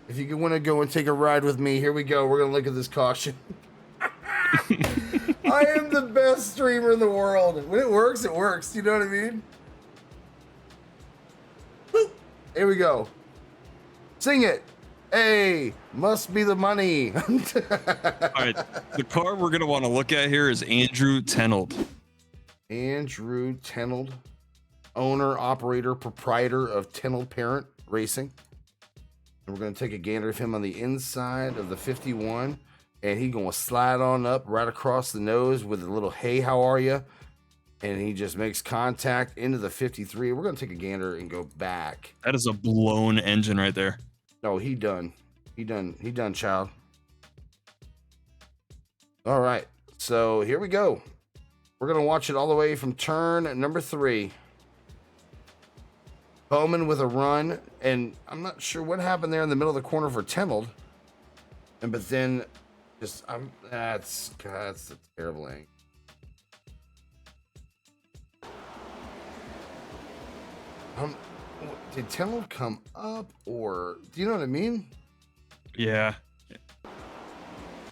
[SPEAKER 1] If you want to go and take a ride with me, here we go. We're going to look at this caution. I am the best streamer in the world. When it works, it works. You know what I mean? Boop. Here we go. Sing it. Hey, must be the money.
[SPEAKER 2] All right. The car we're going to want to look at here is Andrew Tenold.
[SPEAKER 1] Andrew Tenold, owner, operator, proprietor of Tenold Parent Racing. And we're going to take a gander of him on the inside of the 51. And he's going to slide on up right across the nose with a little, hey, how are you? And he just makes contact into the 53. We're going to take a gander and go back.
[SPEAKER 2] That is a blown engine right there.
[SPEAKER 1] No, he done, child. All right. So here we go. We're going to watch it all the way from turn number 3. Bowman with a run. And I'm not sure what happened there in the middle of the corner for Tenold. But then just, that's a terrible angle. Did Tenold come up, or do you know what I mean?
[SPEAKER 2] Yeah.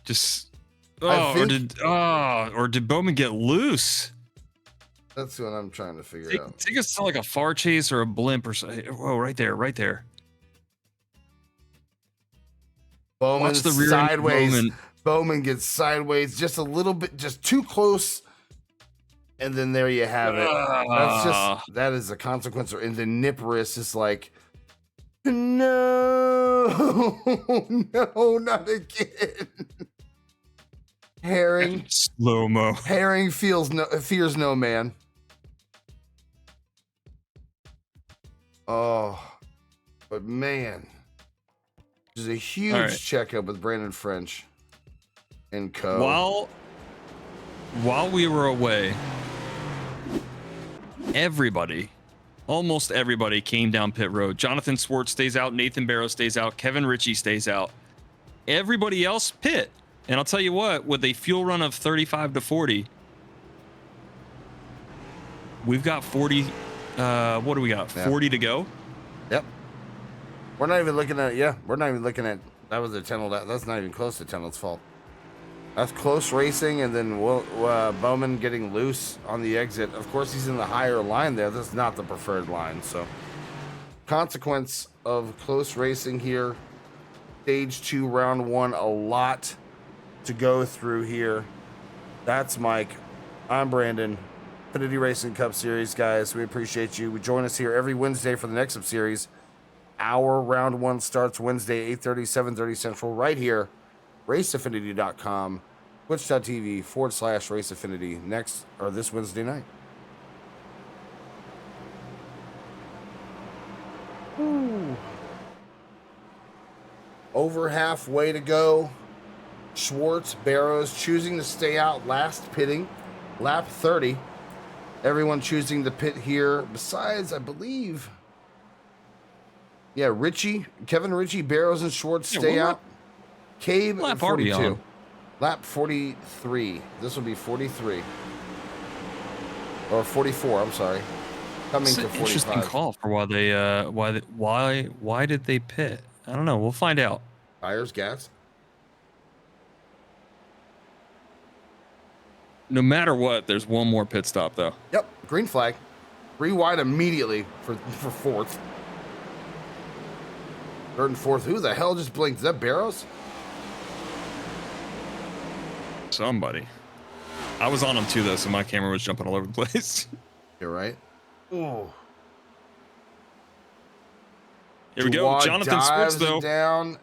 [SPEAKER 2] Just or did Bowman get loose?
[SPEAKER 1] That's what I'm trying to figure out.
[SPEAKER 2] Take us to like a far chase or a blimp or something. Whoa, right there.
[SPEAKER 1] Bowman
[SPEAKER 2] Watch the rear
[SPEAKER 1] sideways. Bowman gets sideways just a little bit, just too close. And then there you have it. That is a consequence. And then Niparis is like, no, not again. Herring.
[SPEAKER 2] Slow-mo.
[SPEAKER 1] Herring fears no man. Oh, but man, there's a huge checkup with Brandon French and co.
[SPEAKER 2] While we were away, almost everybody came down pit road. Jonathan Swartz stays out. Nathan Barrow stays out. Kevin Ritchie stays out. Everybody else pit. And I'll tell you what, with a fuel run of 35 to 40, we've got 40. What do we got? 40 to go.
[SPEAKER 1] Yep. We're not even looking at. Yeah, we're not even looking at. That was a Tenold. That's not even close to Tenold's fault. That's close racing, and then Bowman getting loose on the exit. Of course, he's in the higher line there. That's not the preferred line. So, consequence of close racing here. Stage 2, round 1. A lot to go through here. That's Mike. I'm Brandon. Affinity Racing Cup Series, guys. We appreciate you. We join us here every Wednesday for the next Cup Series. Our round one starts Wednesday, 8:30, 7:30 Central, right here. RaceAffinity.com, twitch.tv/RaceAffinity next or this Wednesday night. Ooh. Over halfway to go. Schwartz, Barrows choosing to stay out last pitting, lap 30. Everyone choosing to pit here besides, I believe, yeah, Kevin Ritchie, Barrows, and Schwartz stay out. Cabe at 42. Lap 43. This will be 43. Or 44, I'm sorry. Coming to 45.
[SPEAKER 2] Interesting call for why did they pit? I don't know. We'll find out.
[SPEAKER 1] Tires, gas.
[SPEAKER 2] No matter what, there's one more pit stop though.
[SPEAKER 1] Yep, green flag. 3 wide immediately for fourth. Third and fourth. Who the hell just blinked? Is that Barrows?
[SPEAKER 2] Somebody. I was on him too though, so my camera was jumping all over the place.
[SPEAKER 1] You're right. Ooh.
[SPEAKER 2] Here we go. Jonathan Schwartz though.
[SPEAKER 1] Down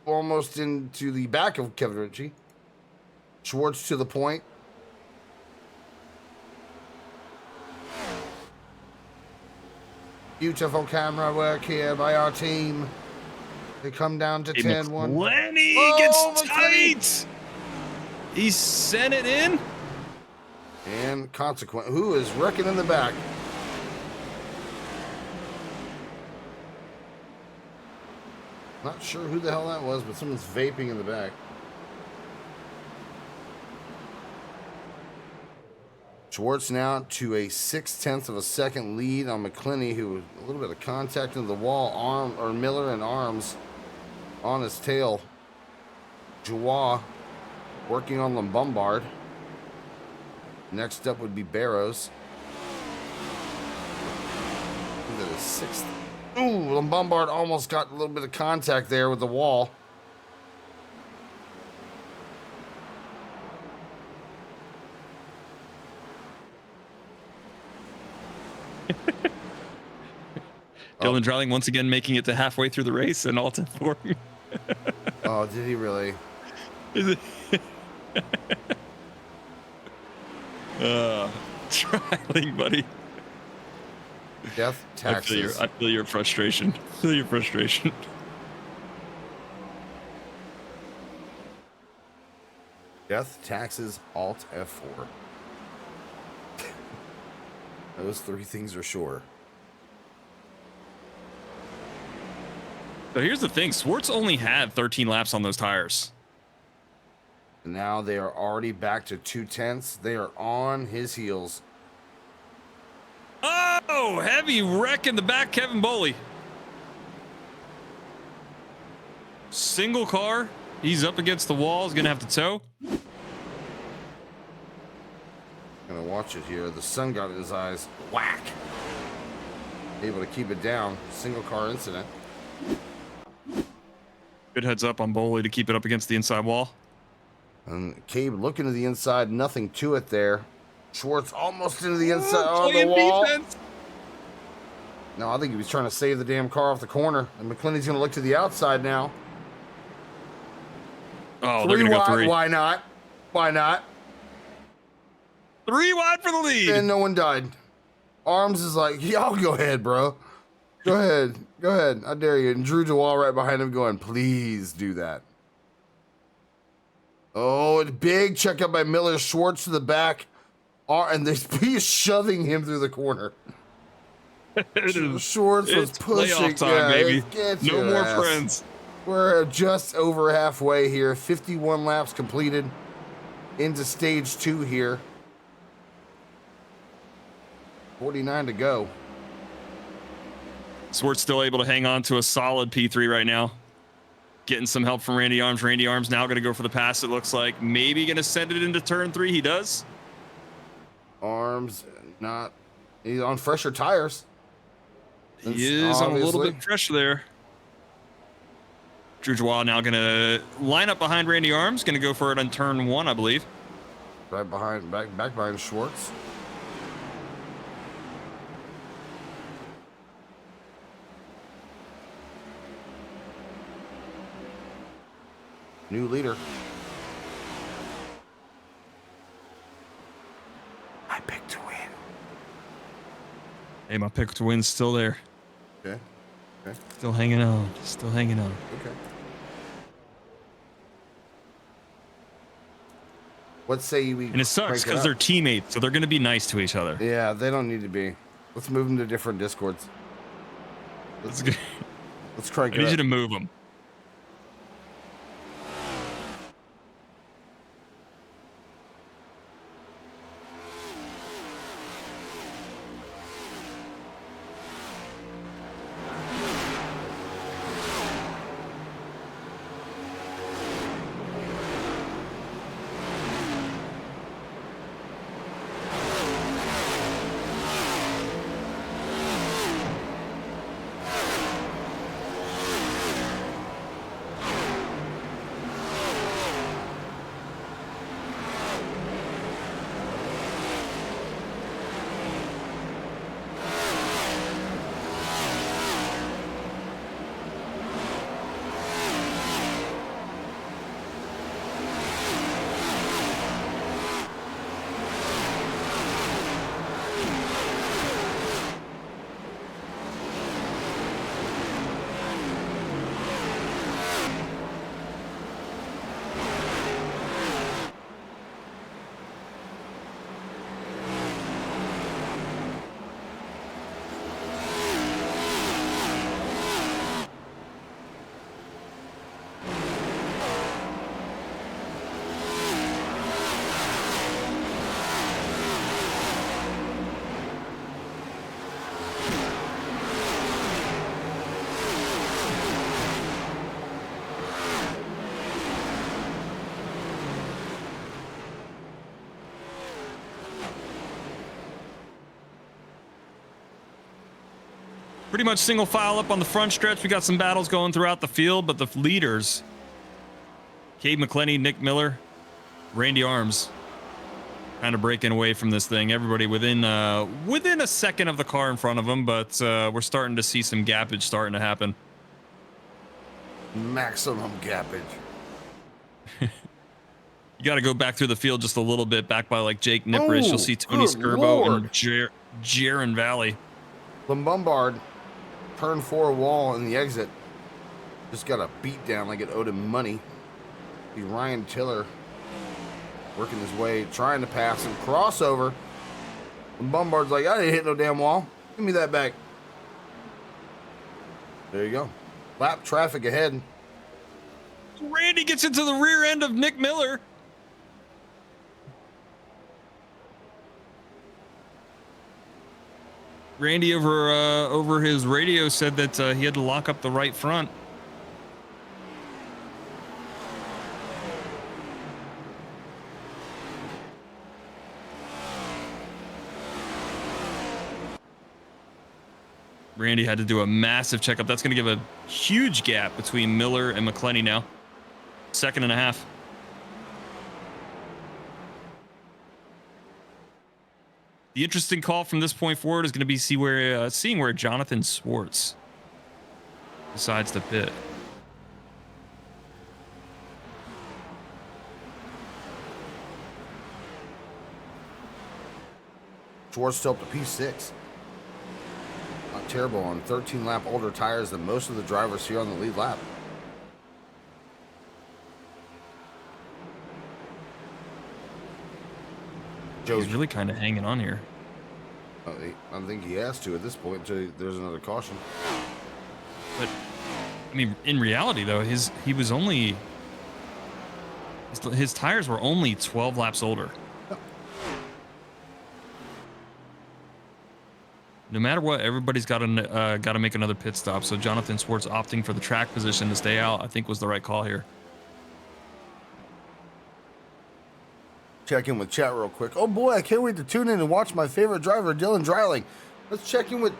[SPEAKER 1] almost into the back of Kevin Ritchie. Schwartz to the point. Beautiful camera work here by our team. They come down to 10-1.
[SPEAKER 2] Lenny gets tight. He sent it in.
[SPEAKER 1] And consequent. Who is wrecking in the back? Not sure who the hell that was, but someone's vaping in the back. Schwartz now to a 0.6 of a second lead on McClinney, who a little bit of contact into the wall. Miller and Arms on his tail. Joie working on Lombard. Next up would be Barrows. That is 6th. Ooh, Lombard almost got a little bit of contact there with the wall.
[SPEAKER 2] Dylan Dreiling once again making it to halfway through the race and all 10 for him.
[SPEAKER 1] Oh, did he really?
[SPEAKER 2] Is it? Dreiling, buddy.
[SPEAKER 1] Death taxes.
[SPEAKER 2] I feel your frustration.
[SPEAKER 1] Death taxes Alt F4. Those 3 things are sure.
[SPEAKER 2] So here's the thing. Schwartz only had 13 laps on those tires.
[SPEAKER 1] And now they are already back to 2/10. They are on his heels.
[SPEAKER 2] Oh, heavy wreck in the back, Kevin Boley. Single car. He's up against the wall. He's going to have to tow.
[SPEAKER 1] Gonna watch it here. The sun got in his eyes. Whack. Able to keep it down. Single car incident.
[SPEAKER 2] Good heads up on Boley to keep it up against the inside wall.
[SPEAKER 1] And Cabe looking to the inside. Nothing to it there. Schwartz almost into the inside on the wall. Defense. No, I think he was trying to save the damn car off the corner. And McClinney's going to look to the outside now.
[SPEAKER 2] Oh, they're going to go 3.
[SPEAKER 1] Why not? Why not?
[SPEAKER 2] 3 wide for the lead.
[SPEAKER 1] And no one died. Arms is like, y'all go ahead, bro. Go ahead. Go ahead. I dare you. And Drew DeWall right behind him going, please do that. Oh, it's big checkup by Miller. Schwartz to the back. And he's shoving him through the corner. Schwartz was pushing.
[SPEAKER 2] Playoff time, baby. No more
[SPEAKER 1] ass.
[SPEAKER 2] friends.
[SPEAKER 1] We're just over halfway here. 51 laps completed into stage 2 here. 49 to go.
[SPEAKER 2] Schwartz still able to hang on to a solid P3 right now. Getting some help from Randy Arms. Randy Arms now going to go for the pass. It looks like maybe going to send it into turn 3. He does.
[SPEAKER 1] Arms not. He's on fresher tires.
[SPEAKER 2] He is on a little bit fresh there. Drew Joie now going to line up behind Randy Arms. Going to go for it on turn 1, I believe.
[SPEAKER 1] Right behind, back behind Schwartz. New leader. I picked to win.
[SPEAKER 2] Hey, my pick to win's still there.
[SPEAKER 1] Okay. Okay.
[SPEAKER 2] Still hanging on. Still hanging on.
[SPEAKER 1] Okay. What say we?
[SPEAKER 2] And it sucks because they're teammates, so they're going to be nice to each other.
[SPEAKER 1] Yeah, they don't need to be. Let's move them to different discords. Let's crank it up.
[SPEAKER 2] I need you to move them. Pretty much single file up on the front stretch. We got some battles going throughout the field, but the leaders, Cade McClenny, Nick Miller, Randy Arms, kind of breaking away from this thing. Everybody within a second of the car in front of them, but we're starting to see some gappage starting to happen.
[SPEAKER 1] Maximum gappage.
[SPEAKER 2] You got to go back through the field just a little bit, back by like Jake Nipperish. You'll see Tony Skirbo and Jaron Valley.
[SPEAKER 1] Lombard, turn 4 wall in the exit. Just got a beat down like it owed him money. See Ryan Tiller working his way, trying to pass him. Crossover. Lombard's like, I didn't hit no damn wall. Give me that back. There you go. Lap traffic ahead.
[SPEAKER 2] Randy gets into the rear end of Nick Miller. Randy over his radio said that he had to lock up the right front. Randy had to do a massive checkup. That's going to give a huge gap between Miller and McClenny now. 1.5 seconds. The interesting call from this point forward is going to be seeing where Jonathan Schwartz decides to pit.
[SPEAKER 1] Schwartz still up to P6. Not terrible on 13 lap older tires than most of the drivers here on the lead lap.
[SPEAKER 2] He's really kind of hanging on here.
[SPEAKER 1] I don't think he has to at this point until there's another caution.
[SPEAKER 2] But I mean, in reality, though, his tires were only 12 laps older.
[SPEAKER 1] Yep.
[SPEAKER 2] No matter what, everybody's got to make another pit stop. So Jonathan Schwartz opting for the track position to stay out, I think, was the right call here.
[SPEAKER 1] Check in with chat real quick. Oh boy, I can't wait to tune in and watch my favorite driver, Dylan Dreiling. Let's check in with.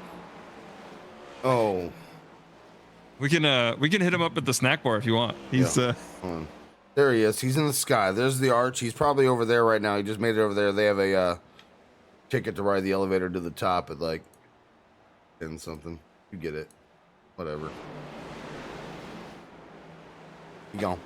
[SPEAKER 1] Oh,
[SPEAKER 2] we can hit him up at the snack bar if you want. He's
[SPEAKER 1] Hold on. There he is. He's in the sky. There's the arch. He's probably over there right now. He just made it over there. They have a ticket to ride the elevator to the top at like 10 something. You get it. Whatever. You gone.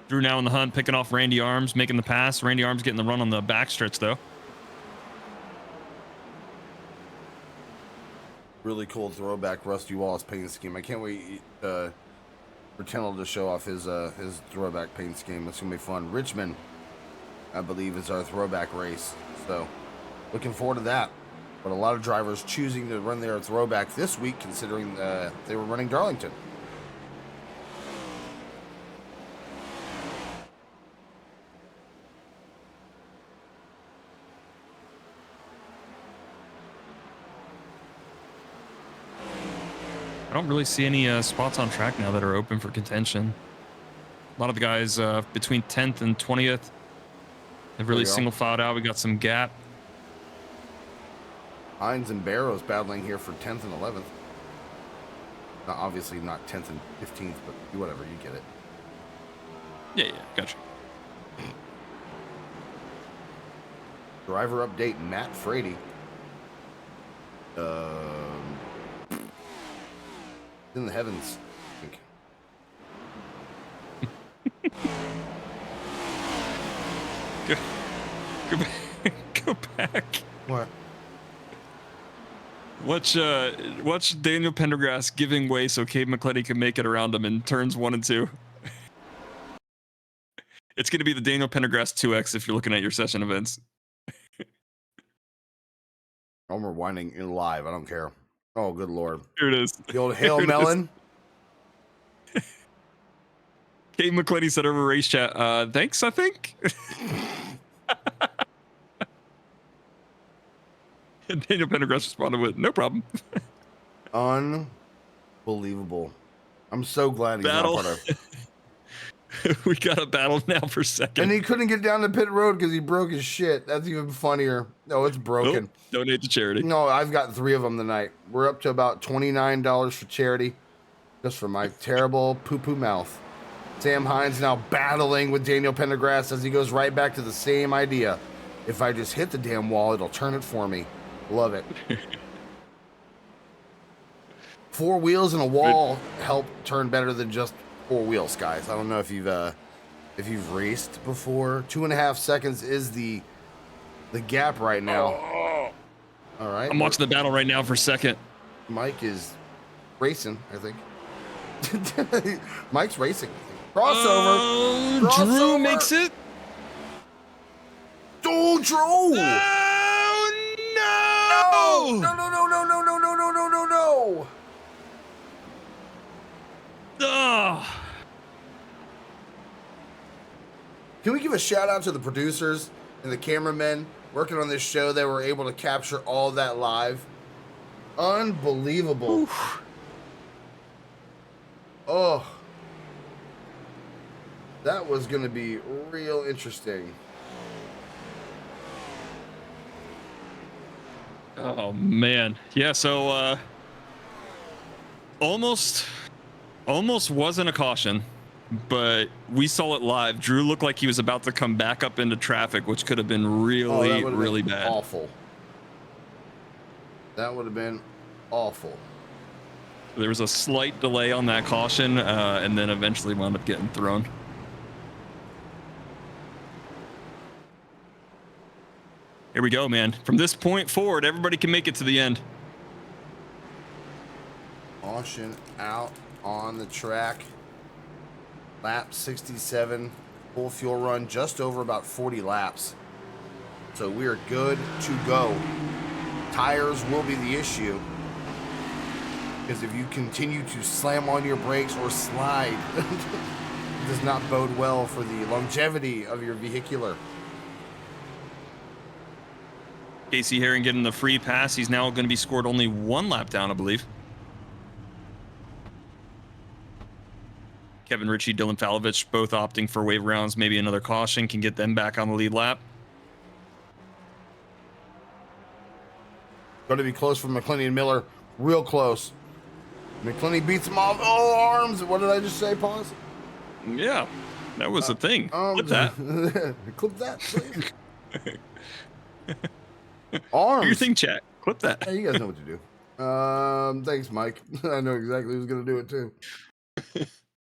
[SPEAKER 2] Drew now in the hunt, picking off Randy Arms, making the pass. Randy Arms getting the run on the backstretch, though.
[SPEAKER 1] Really cool throwback Rusty Wallace paint scheme. I can't wait for Tennell to show off his throwback paint scheme. It's gonna be fun. Richmond, I believe, is our throwback race. So looking forward to that. But a lot of drivers choosing to run their throwback this week, considering they were running Darlington.
[SPEAKER 2] I don't really see any spots on track now that are open for contention. A lot of the guys between 10th and 20th have really single filed out. We got some gap.
[SPEAKER 1] Hines and Barrows battling here for 10th and 11th. Now, obviously not 10th and 15th, but whatever, you get it.
[SPEAKER 2] Yeah, gotcha.
[SPEAKER 1] Driver update, Matt Frady. In the heavens, I think.
[SPEAKER 2] Go back.
[SPEAKER 1] What?
[SPEAKER 2] Watch Daniel Pendergrass giving way so Cade McCletty can make it around him in turns 1 and 2. It's going to be the Daniel Pendergrass 2X if you're looking at your session events.
[SPEAKER 1] I'm rewinding in live. I don't care. Oh, good Lord.
[SPEAKER 2] Here it is.
[SPEAKER 1] The old Hail Melon.
[SPEAKER 2] Cade McCletty said over race chat, thanks, I think. And Daniel Pendergrass responded with, no problem.
[SPEAKER 1] Unbelievable. I'm so glad he's not part of.
[SPEAKER 2] We got a battle now for second.
[SPEAKER 1] And he couldn't get down the pit road because he broke his shit. That's even funnier. No, it's broken.
[SPEAKER 2] Nope. Donate to charity.
[SPEAKER 1] No, I've got 3 of them tonight. We're up to about $29 for charity. Just for my terrible poo-poo mouth. Sam Hines now battling with Daniel Pendergrass as he goes right back to the same idea. If I just hit the damn wall, it'll turn it for me. Love it. 4 wheels and a wall help turn better than just 4 wheels, guys. I don't know if you've raced before. 2.5 seconds is the gap right now.
[SPEAKER 2] Oh.
[SPEAKER 1] All right.
[SPEAKER 2] I'm watching the battle right now for second.
[SPEAKER 1] Mike is racing, I think. Mike's racing. Crossover. Crossover.
[SPEAKER 2] Drew makes it.
[SPEAKER 1] Oh, Drew.
[SPEAKER 2] Oh, no.
[SPEAKER 1] No.
[SPEAKER 2] Oh.
[SPEAKER 1] Can we give a shout out to the producers and the cameramen working on this show that were able to capture all that live? Unbelievable. Oof. Oh. That was going to be real interesting.
[SPEAKER 2] Oh, man. Yeah, so almost wasn't a caution, but we saw it live. Drew looked like he was about to come back up into traffic, which could have been really bad.
[SPEAKER 1] Awful. That would have been awful.
[SPEAKER 2] There was a slight delay on that caution, and then eventually wound up getting thrown. Here we go, man. From this point forward, everybody can make it to the end.
[SPEAKER 1] Caution out on the track. Lap 67, full fuel run, just over about 40 laps. So we are good to go. Tires will be the issue, because if you continue to slam on your brakes or slide, it does not bode well for the longevity of your vehicular.
[SPEAKER 2] Casey Herring getting the free pass. He's now going to be scored only 1 lap down, I believe. Kevin Ritchie, Dylan Falovich, both opting for wave rounds. Maybe another caution can get them back on the lead lap.
[SPEAKER 1] Going to be close for McClenny and Miller. Real close. McClenny beats him off. Oh, arms. What did I just say? Pause.
[SPEAKER 2] Yeah, that was the thing. Clip that.
[SPEAKER 1] Clip that, please.
[SPEAKER 2] Do
[SPEAKER 1] Arms.
[SPEAKER 2] your thing, chat. Clip that.
[SPEAKER 1] Hey, you guys know what to do. Thanks, Mike. I know exactly who's going to do it, too.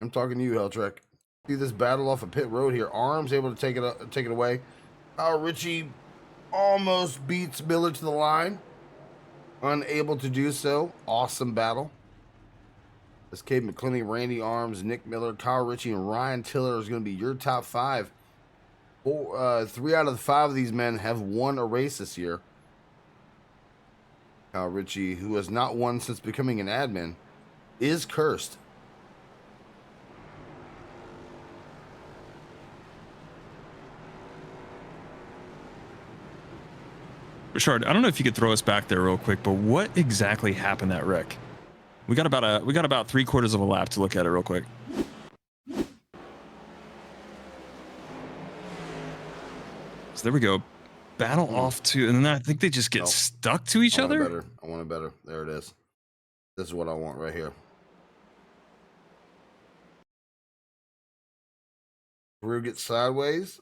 [SPEAKER 1] I'm talking to you, Helltrek. See this battle off a pit road here. Arms able to take it away. Richie almost beats Miller to the line. Unable to do so. Awesome battle. This Cade McClenny, Randy Arms, Nick Miller, Kyle Ritchie, and Ryan Tiller is going to be your top 5. 3 out of the 5 of these men have won a race this year. Kyle Ritchie, who has not won since becoming an admin, is cursed.
[SPEAKER 2] Richard, I don't know if you could throw us back there real quick, but what exactly happened that wreck? We got about 3/4 of a lap to look at it real quick. So there we go. Battle off to, and then I think they just get stuck to each other.
[SPEAKER 1] I want it better. There it is. This is what I want right here. Drew gets sideways.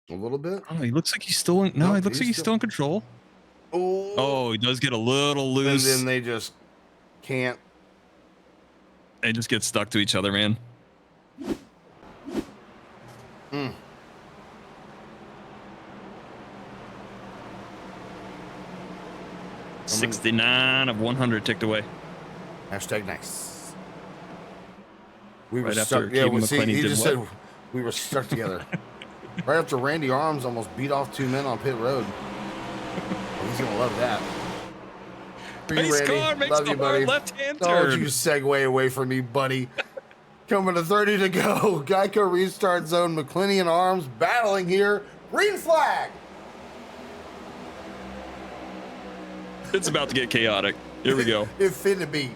[SPEAKER 1] A little bit.
[SPEAKER 2] Oh, he looks like he's still in. No, it looks like he's still in control. Oh, he does get a little loose.
[SPEAKER 1] And then they just can't.
[SPEAKER 2] They just get stuck to each other, man. 69 of 100 ticked away.
[SPEAKER 1] Hashtag nice. We were
[SPEAKER 2] Right
[SPEAKER 1] stuck.
[SPEAKER 2] after
[SPEAKER 1] Yeah,
[SPEAKER 2] Cade
[SPEAKER 1] well, see,
[SPEAKER 2] McClenny
[SPEAKER 1] he
[SPEAKER 2] did
[SPEAKER 1] just
[SPEAKER 2] what?
[SPEAKER 1] said we were stuck together. Right after Randy Arms almost beat off 2 men on pit road. He's gonna love that.
[SPEAKER 2] Pace car makes
[SPEAKER 1] Love
[SPEAKER 2] the
[SPEAKER 1] you, buddy.
[SPEAKER 2] hard left-hand
[SPEAKER 1] Don't
[SPEAKER 2] turn.
[SPEAKER 1] you segue away from me, buddy. Coming to 30 to go. Geico restart zone. McClenny and Arms battling here. Green flag.
[SPEAKER 2] It's about to get chaotic. Here we go.
[SPEAKER 1] It finna be.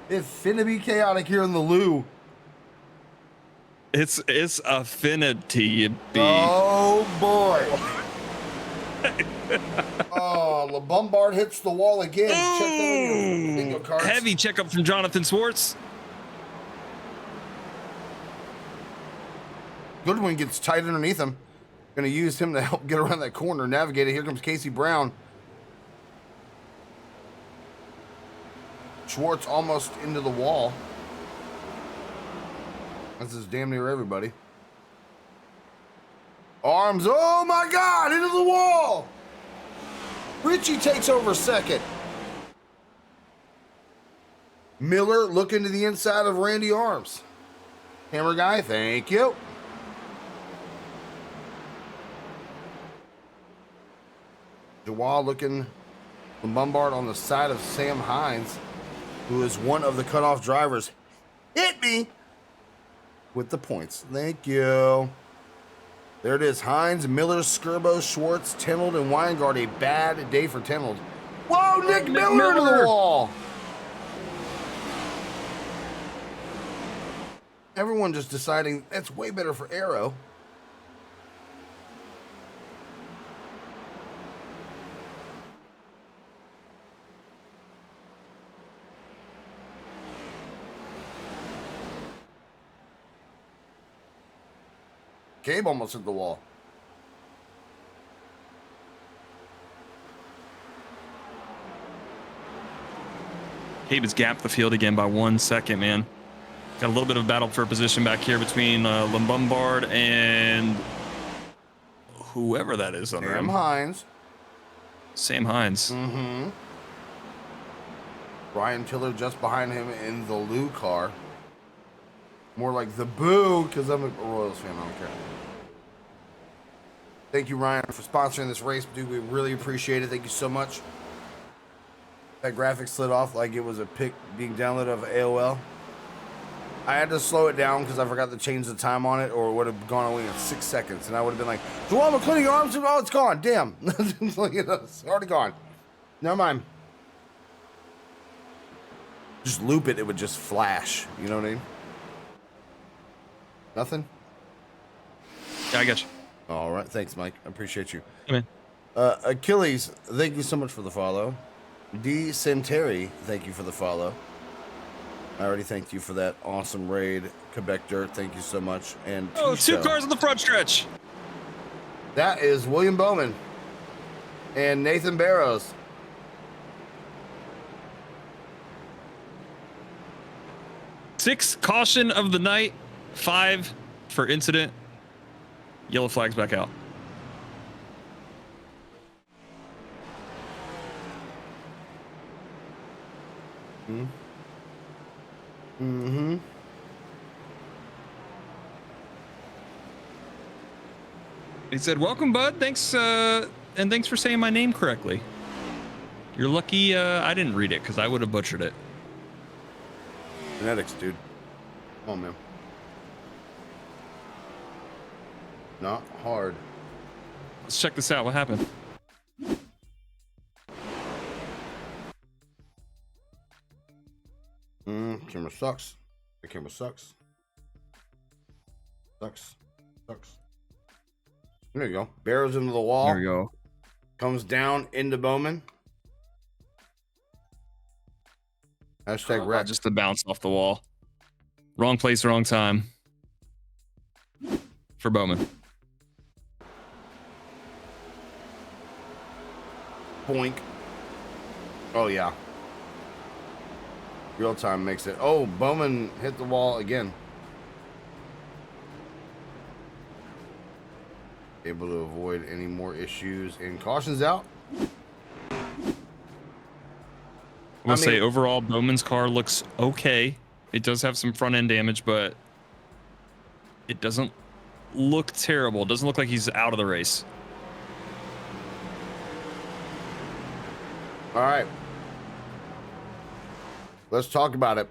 [SPEAKER 1] It finna be chaotic here in the loo.
[SPEAKER 2] It's affinity.
[SPEAKER 1] Oh boy. Oh, LeBombard hits the wall again. Check that on your bingo cards.
[SPEAKER 2] Heavy checkup from Jonathan Swartz.
[SPEAKER 1] Goodwin gets tight underneath him. Gonna use him to help get around that corner, navigate it. Here comes Casey Brown. Schwartz almost into the wall. This is damn near everybody. Arms, oh my God, into the wall. Richie takes over second. Miller looking to the inside of Randy Arms. Hammer guy, thank you. Jawal looking from Bombard on the side of Sam Hines, who is one of the cutoff drivers. Hit me with the points. Thank you. There it is. Hines, Miller, Skirbo, Schwartz, Tenold, and Weingart. A bad day for Tenold. Whoa, Nick Miller to the wall. Everyone just deciding that's way better for Arrow. Gabe almost hit the wall.
[SPEAKER 2] Gabe has gapped the field again by 1 second, man. Got a little bit of battle for position back here between Lombard and whoever that is under him.
[SPEAKER 1] Sam Hines.
[SPEAKER 2] Sam Hines.
[SPEAKER 1] Mm-hmm. Ryan Tiller just behind him in the Lou car. More like the boo, because I'm a Royals fan. I don't care. Thank you, Ryan, for sponsoring this race, dude. We really appreciate it. Thank you so much. That graphic slid off like it was a pic being downloaded of AOL. I had to slow it down because I forgot to change the time on it, or it would have gone only in 6 seconds, and I would have been like, Joel McClenny Arms, oh, it's gone. Damn. It's already gone. Never mind. Just loop it, it would just flash. You know what I mean? Nothing?
[SPEAKER 2] Yeah, I got you.
[SPEAKER 1] All right. Thanks, Mike. I appreciate you.
[SPEAKER 2] Hey, man.
[SPEAKER 1] Achilles, thank you so much for the follow. D. Santeri, thank you for the follow. I already thanked you for that awesome raid. Quebec Dirt, thank you so much. And
[SPEAKER 2] Oh, two
[SPEAKER 1] Tisho.
[SPEAKER 2] cars on the front stretch.
[SPEAKER 1] That is William Bowman and Nathan Barrows.
[SPEAKER 2] Six, caution of the night. 5 for incident. Yellow flags back out.
[SPEAKER 1] Mm-hmm.
[SPEAKER 2] He said, "Welcome, bud. Thanks, and thanks for saying my name correctly. You're lucky I didn't read it because I would have butchered it."
[SPEAKER 1] Genetics, dude. Come on, man. Not hard.
[SPEAKER 2] Let's check this out. What happened?
[SPEAKER 1] Camera sucks. The camera sucks. Sucks. There you go. Barrows into the wall.
[SPEAKER 2] There we go.
[SPEAKER 1] Comes down into Bowman. Hashtag wreck.
[SPEAKER 2] Just to bounce off the wall. Wrong place, wrong time. For Bowman.
[SPEAKER 1] Boink. Oh, yeah. Real time makes it. Oh, Bowman hit the wall again. Able to avoid any more issues. And caution's out.
[SPEAKER 2] I will say overall, Bowman's car looks okay. It does have some front end damage, but it doesn't look terrible. It doesn't look like he's out of the race.
[SPEAKER 1] All right. Let's talk about it.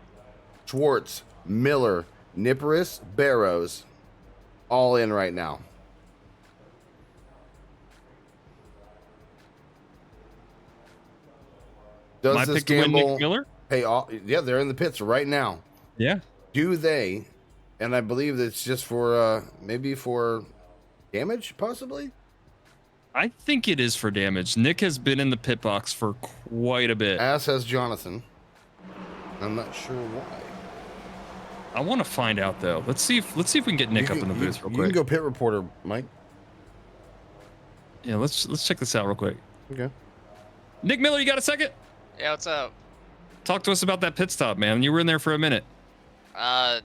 [SPEAKER 1] Schwartz, Miller, Niparis, Barrows, all in right now. Does
[SPEAKER 2] My
[SPEAKER 1] this
[SPEAKER 2] pick to win,
[SPEAKER 1] gamble
[SPEAKER 2] Nick Miller?
[SPEAKER 1] pay off? Yeah, they're in the pits right now.
[SPEAKER 2] Yeah.
[SPEAKER 1] Do they? And I believe it's just for maybe for damage, possibly.
[SPEAKER 2] I think it is for damage. Nick has been in the pit box for quite a bit.
[SPEAKER 1] As has Jonathan. I'm not sure why.
[SPEAKER 2] I want to find out though. Let's see if we can get Nick up in the booth real
[SPEAKER 1] You
[SPEAKER 2] quick.
[SPEAKER 1] can go pit reporter, Mike.
[SPEAKER 2] Yeah, let's check this out real quick.
[SPEAKER 1] Okay.
[SPEAKER 2] Nick Miller, you got a second?
[SPEAKER 3] Yeah, what's up?
[SPEAKER 2] Talk to us about that pit stop, man. You were in there for a minute.
[SPEAKER 3] I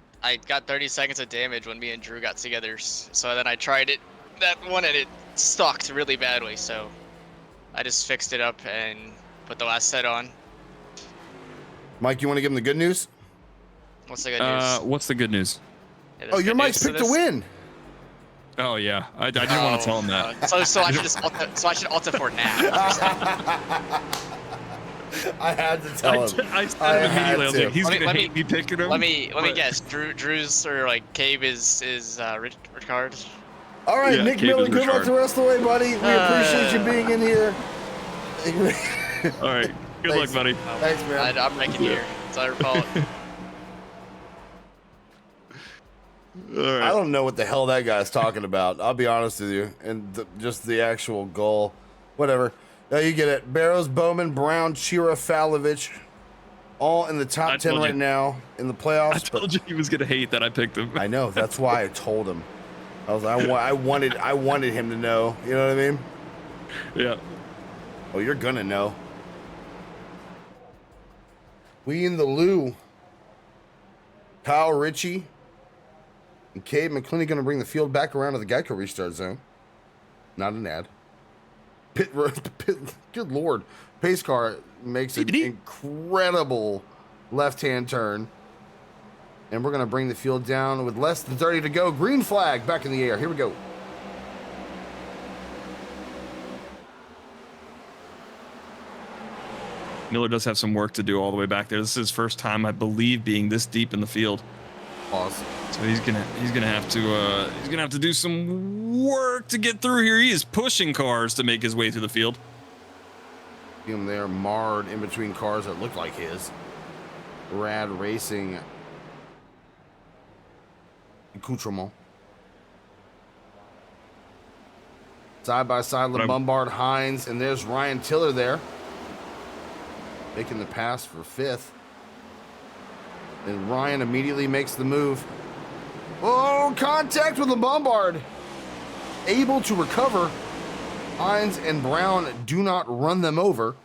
[SPEAKER 3] got 30 seconds of damage when me and Drew got together, so then I tried it, that one, and it sucked really badly, so I just fixed it up and put the last set on.
[SPEAKER 1] Mike, you want to give him the good news?
[SPEAKER 3] What's the good news?
[SPEAKER 2] What's the good news?
[SPEAKER 3] Yeah,
[SPEAKER 1] Oh,
[SPEAKER 3] there's
[SPEAKER 1] your
[SPEAKER 3] good
[SPEAKER 1] Mike's
[SPEAKER 3] news
[SPEAKER 1] picked to win.
[SPEAKER 2] Oh yeah, I didn't want to tell him that.
[SPEAKER 3] So I should just alta for now.
[SPEAKER 1] I had to tell him.
[SPEAKER 2] I said it immediately. I was like, he's
[SPEAKER 3] Let me-
[SPEAKER 2] gonna
[SPEAKER 3] let
[SPEAKER 2] hate me picking him.
[SPEAKER 3] Let me guess. Drew's or like Cabe is Ricard.
[SPEAKER 1] All right,
[SPEAKER 2] Yeah,
[SPEAKER 1] Nick
[SPEAKER 2] Cave
[SPEAKER 1] Miller,
[SPEAKER 2] is
[SPEAKER 1] good luck
[SPEAKER 2] Richard.
[SPEAKER 1] the rest of the way, buddy. We appreciate you being in here.
[SPEAKER 2] All right, good luck,
[SPEAKER 1] Thanks.
[SPEAKER 2] buddy.
[SPEAKER 1] Thanks, man.
[SPEAKER 3] I'm wrecking here. That's all I recall it.
[SPEAKER 2] All
[SPEAKER 1] I
[SPEAKER 2] right.
[SPEAKER 1] don't know what the hell that guy's talking about. I'll be honest with you. And just the actual goal. Whatever. You get it. Barrows, Bowman, Brown, Chira, Falovich, all in the top 10
[SPEAKER 2] told
[SPEAKER 1] right
[SPEAKER 2] you.
[SPEAKER 1] now in the playoffs.
[SPEAKER 2] I told you he was gonna hate that I picked him.
[SPEAKER 1] I know. That's why I told him. I was like, I wanted him to know. You know what I mean?
[SPEAKER 2] Yeah.
[SPEAKER 1] Oh, you're gonna know. We in the Lou. Kyle Ritchie and Cade McClinney gonna bring the field back around to the Geico restart zone. Not an ad. Pit, good lord. Pace car makes an incredible left-hand turn. And we're gonna bring the field down with less than 30 to go. Green flag back in the air. Here we go.
[SPEAKER 2] Miller does have some work to do all the way back there. This is his first time, I believe, being this deep in the field.
[SPEAKER 1] Pause.
[SPEAKER 2] So he's gonna have to do some work to get through here. He is pushing cars to make his way through the field.
[SPEAKER 1] See him there marred in between cars that look like his. Rad Racing accoutrement. Side by side, Bombard, Hines, and there's Ryan Tiller there. Making the pass for 5th. And Ryan immediately makes the move. Oh, contact with Bombard. Able to recover. Hines and Brown do not run them over.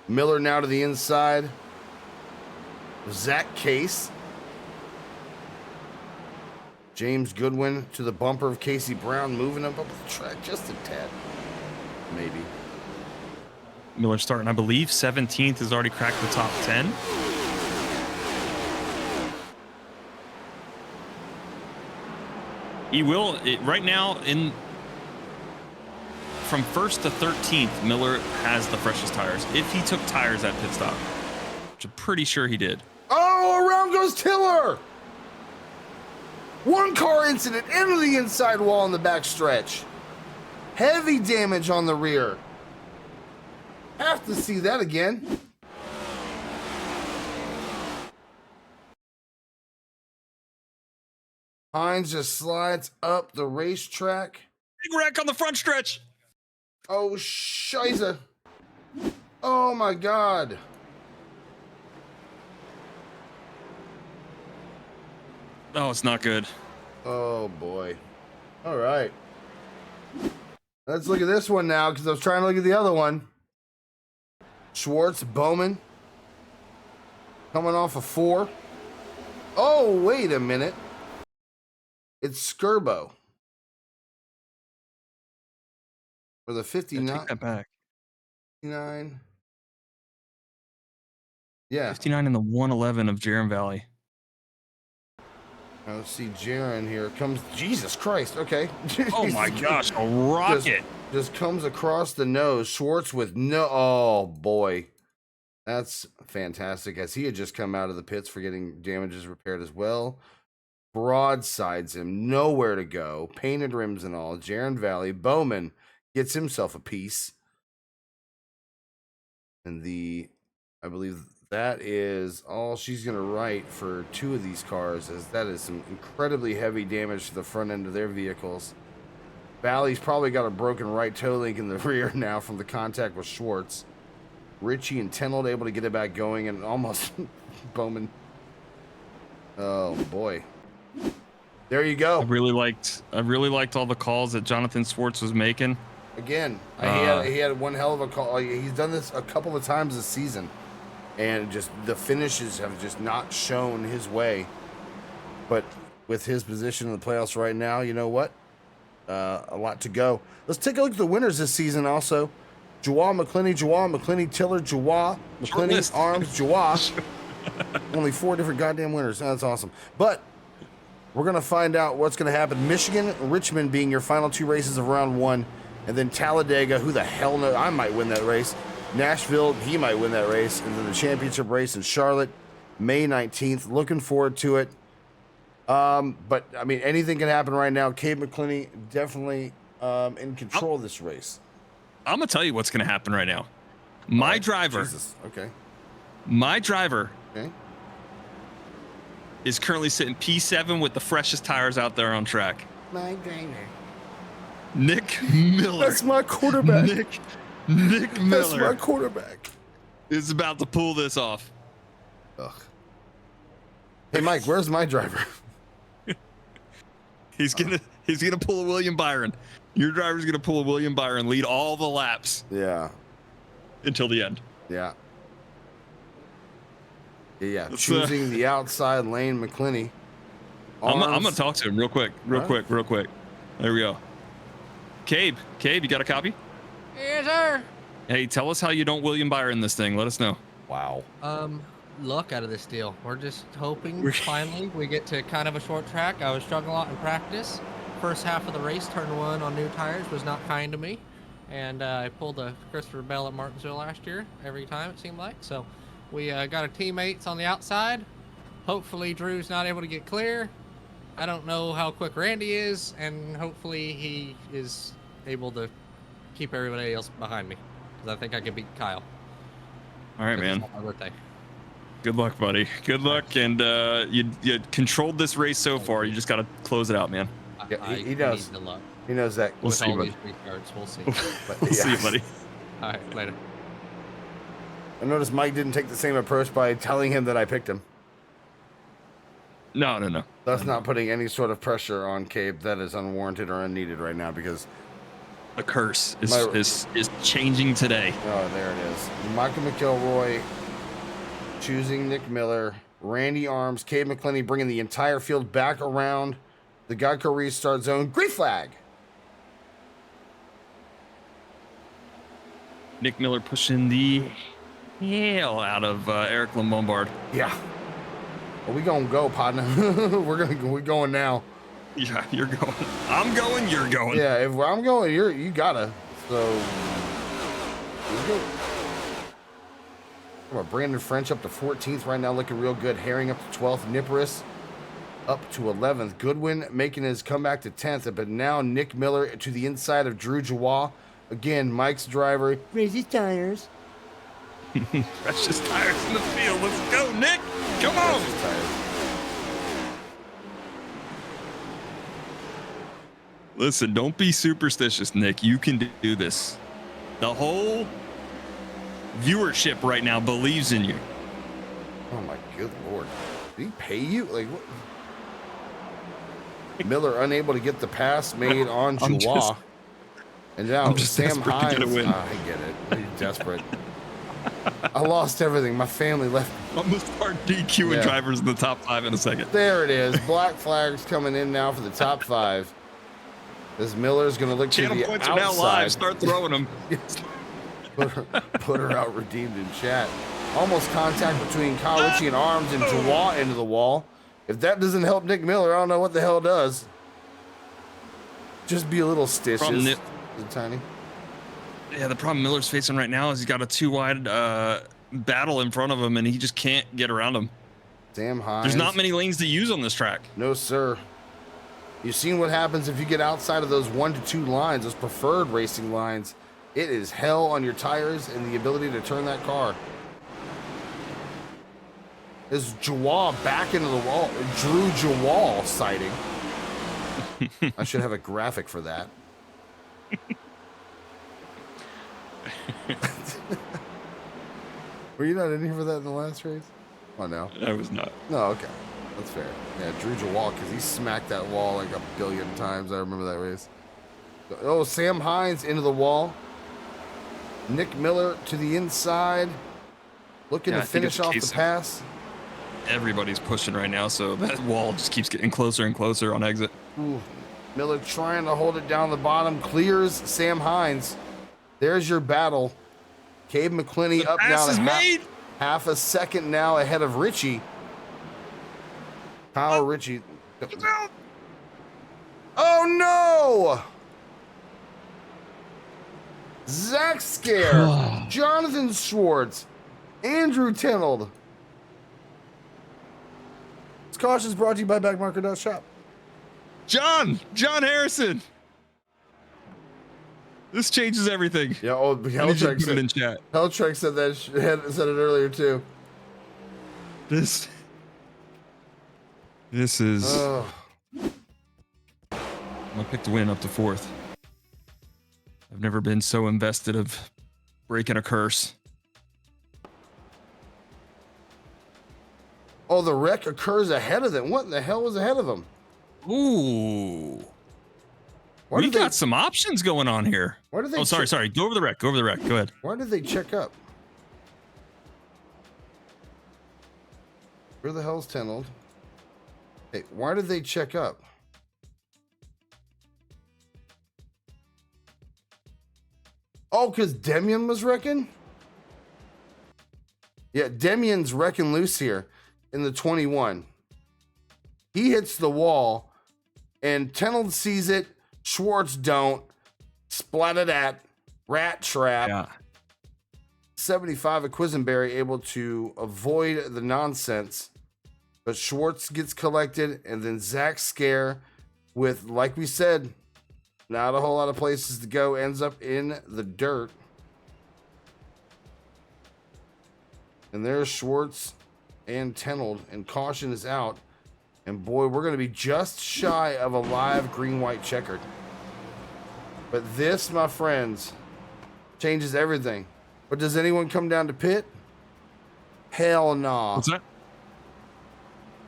[SPEAKER 1] Miller now to the inside. Zach Case. James Goodwin to the bumper of Casey Brown, moving up the track just a tad. Maybe.
[SPEAKER 2] Miller starting, I believe, 17th, has already cracked the top 10. He will, right now, from 1st to 13th, Miller has the freshest tires. If he took tires at pit stop, which I'm pretty sure he did.
[SPEAKER 1] Oh, around goes Tiller. One car incident into the inside wall in the back stretch. Heavy damage on the rear. Have to see that again. Hines just slides up the racetrack.
[SPEAKER 2] Big wreck on the front stretch.
[SPEAKER 1] Oh, scheisse. Oh, my God.
[SPEAKER 2] Oh, it's not good.
[SPEAKER 1] Oh, boy. All right. Let's look at this one now, because I was trying to look at the other one. Schwartz, Bowman. Coming off a 4. Oh, wait a minute. It's Skirbo. For the 59.
[SPEAKER 2] Take that back.
[SPEAKER 1] 59. Yeah.
[SPEAKER 2] 59 in the 111 of Jerem Valley.
[SPEAKER 1] Now let's see Jaron here. Comes, Jesus Christ. Okay.
[SPEAKER 2] Oh my gosh, a rocket.
[SPEAKER 1] Just comes across the nose. Schwartz with no, oh boy. That's fantastic. As he had just come out of the pits for getting damages repaired as well. Broadsides him, nowhere to go. Painted rims and all. Jaron Valley. Bowman gets himself a piece. And I believe that is all she's going to write for 2 of these cars, as that is some incredibly heavy damage to the front end of their vehicles. Valley's probably got a broken right toe link in the rear now from the contact with Schwartz. Ritchie and Tenold able to get it back going, and almost Bowman. Oh boy. There you go.
[SPEAKER 2] I really liked all the calls that Jonathan Schwartz was making.
[SPEAKER 1] Again, he had one hell of a call. He's done this a couple of times this season, and just the finishes have just not shown his way. But with his position in the playoffs right now, you know what? A lot to go. Let's take a look at the winners this season also. Joie McClinney, Tiller, Joie, McClinney, Arms, Joie. Only 4 different goddamn winners. That's awesome. But we're going to find out what's going to happen. Michigan, Richmond being your final 2 races of round 1. And then Talladega, who the hell knows? I might win that race. Nashville, he might win that race. And then the championship race in Charlotte, May 19th. Looking forward to it. But, I mean, anything can happen right now. Cade McClinney definitely in control of this race.
[SPEAKER 2] I'm going to tell you what's going to happen right now. My driver.
[SPEAKER 1] Jesus. Okay.
[SPEAKER 2] My driver.
[SPEAKER 1] Okay.
[SPEAKER 2] Is currently sitting P7 with the freshest tires out there on track.
[SPEAKER 1] My driver.
[SPEAKER 2] Nick Miller.
[SPEAKER 1] That's my quarterback.
[SPEAKER 2] Nick Miller.
[SPEAKER 1] That's my quarterback.
[SPEAKER 2] Is about to pull this off.
[SPEAKER 1] Ugh. Hey, Mike, where's my driver?
[SPEAKER 2] He's gonna pull a William Byron. Your driver's gonna pull a William Byron, lead all the laps.
[SPEAKER 1] Yeah.
[SPEAKER 2] Until the end.
[SPEAKER 1] Yeah. Yeah. Choosing the outside lane, McClinney.
[SPEAKER 2] I'm gonna talk to him real quick. There we go. Cabe, you got a copy?
[SPEAKER 4] Yes, sir.
[SPEAKER 2] Hey, tell us how you don't William Byron this thing. Let us know.
[SPEAKER 1] Wow.
[SPEAKER 4] Luck out of this deal. We're just hoping finally we get to kind of a short track. I was struggling a lot in practice. First half of the race, turn 1 on new tires was not kind to me. And I pulled a Christopher Bell at Martinsville last year every time, it seemed like. So we got our teammates on the outside. Hopefully Drew's not able to get clear. I don't know how quick Randy is, and hopefully he is able to keep everybody else behind me, because I think I can beat Kyle.
[SPEAKER 2] All right, man.
[SPEAKER 4] It's my birthday.
[SPEAKER 2] Good luck, buddy. Good luck, and you controlled this race so far. You just got to close it out, man.
[SPEAKER 1] Yeah, he does.
[SPEAKER 4] Need the luck.
[SPEAKER 1] He knows that.
[SPEAKER 2] We'll
[SPEAKER 4] with
[SPEAKER 2] see,
[SPEAKER 4] all
[SPEAKER 2] buddy.
[SPEAKER 4] these restarts. We'll see.
[SPEAKER 1] But,
[SPEAKER 2] We'll see you,
[SPEAKER 1] yeah.
[SPEAKER 2] buddy.
[SPEAKER 4] All right, later.
[SPEAKER 1] I noticed Mike didn't take the same approach by telling him that I picked him.
[SPEAKER 2] No.
[SPEAKER 1] Thus not putting any sort of pressure on Cabe that is unwarranted or unneeded right now because...
[SPEAKER 2] The curse is changing today.
[SPEAKER 1] Oh, there it is. Michael McElroy choosing Nick Miller. Randy Arms, Cabe McClenny bringing the entire field back around the Geico restart zone. Green flag!
[SPEAKER 2] Nick Miller pushing the hell out of Eric Lombard.
[SPEAKER 1] Yeah. Well, we gonna go, partner. We're going now.
[SPEAKER 2] Yeah, you're going. I'm going. You're going.
[SPEAKER 1] Yeah, if I'm going, you gotta. So, here we go. Come on, Brandon French up to 14th right now, looking real good. Herring up to 12th. Niparis up to 11th. Goodwin making his comeback to 10th, but now Nick Miller to the inside of Drew Jawah. Again, Mike's driver. Raise his tires.
[SPEAKER 2] Precious tires in the field. Let's go, Nick. Come on.
[SPEAKER 1] Precious tires.
[SPEAKER 2] Listen, don't be superstitious, Nick. You can do this. The whole viewership right now believes in you.
[SPEAKER 1] Oh my good lord. Did he pay you? Like what? Miller unable to get the pass made on Jawah. And now
[SPEAKER 2] I'm just
[SPEAKER 1] Sam
[SPEAKER 2] desperate to
[SPEAKER 1] Hines.
[SPEAKER 2] get a win.
[SPEAKER 1] I get it. You're desperate. I lost everything. My family left.
[SPEAKER 2] I'm gonna start DQing
[SPEAKER 1] Yeah.
[SPEAKER 2] drivers in the top 5 in a second.
[SPEAKER 1] There it is. Black flags coming in now for the top 5. This Miller's going to look to
[SPEAKER 2] Channel
[SPEAKER 1] the
[SPEAKER 2] points are now live.
[SPEAKER 1] outside.
[SPEAKER 2] Start throwing them.
[SPEAKER 1] Put her out redeemed in chat. Almost contact between Kyle Ritchie and Arms and Jawah into the wall. If that doesn't help Nick Miller, I don't know what the hell does. Just be a little stitches. Tiny.
[SPEAKER 2] Yeah, the problem Miller's facing right now is he's got a 2-wide battle in front of him, and he just can't get around him.
[SPEAKER 1] Sam Hines.
[SPEAKER 2] There's not many lanes to use on this track.
[SPEAKER 1] No, sir. You've seen what happens if you get outside of those 1 to 2 lines, those preferred racing lines. It is hell on your tires and the ability to turn that car. Is Jawah back into the wall? Drew Jawah sighting. I should have a graphic for that. Were you not in here for that in the last race? Oh, no.
[SPEAKER 2] I was not.
[SPEAKER 1] No, okay. That's fair. Yeah, Drew Jawah, because he smacked that wall like a billion times. I remember that race. Oh, Sam Hines into the wall. Nick Miller to the inside. Looking
[SPEAKER 2] Yeah,
[SPEAKER 1] to finish off the pass.
[SPEAKER 2] Everybody's pushing right now, so that wall just keeps getting closer and closer on exit.
[SPEAKER 1] Ooh. Miller trying to hold it down the bottom. Clears Sam Hines. There's your battle. Cabe McClenny
[SPEAKER 2] The
[SPEAKER 1] up now
[SPEAKER 2] pass is
[SPEAKER 1] to
[SPEAKER 2] made.
[SPEAKER 1] half a second now ahead of Ritchie. Kyle Ritchie. Oh no! Zach Scare, Jonathan Schwartz, Andrew Tenold. This caution is brought to you by Backmarker.shop.
[SPEAKER 2] John Harrison. This changes everything.
[SPEAKER 1] Yeah, oh,
[SPEAKER 2] I need you to
[SPEAKER 1] Helltrek
[SPEAKER 2] put it in
[SPEAKER 1] said,
[SPEAKER 2] chat.
[SPEAKER 1] Helltrek said that. Said it earlier too.
[SPEAKER 2] This is.
[SPEAKER 1] Oh,
[SPEAKER 2] I'm gonna pick to win up to 4th. I've never been so invested of breaking a curse.
[SPEAKER 1] oh, the wreck occurs ahead of them. What in the hell was ahead of them?
[SPEAKER 2] Ooh.
[SPEAKER 1] Why
[SPEAKER 2] We
[SPEAKER 1] did they-
[SPEAKER 2] got some options going on here.
[SPEAKER 1] Why did they
[SPEAKER 2] Oh, sorry. Go over the wreck. Go ahead.
[SPEAKER 1] Why did they check up? Where the hell's Tenold? Hey, why did they check up? Oh, because Demian was wrecking? Yeah, Demian's wrecking loose here in the 21. He hits the wall, and Tenold sees it. Schwartz don't. Splatted at. Rat trap.
[SPEAKER 2] Yeah.
[SPEAKER 1] 75 at Quisenberry able to avoid the nonsense, but Schwartz gets collected, and then Zach Scare with, like we said, not a whole lot of places to go, ends up in the dirt. And there's Schwartz and Tenold, and caution is out. And boy, we're going to be just shy of a live green-white checkered. But this, my friends, changes everything. But does anyone come down to pit? Hell no.
[SPEAKER 2] What's that?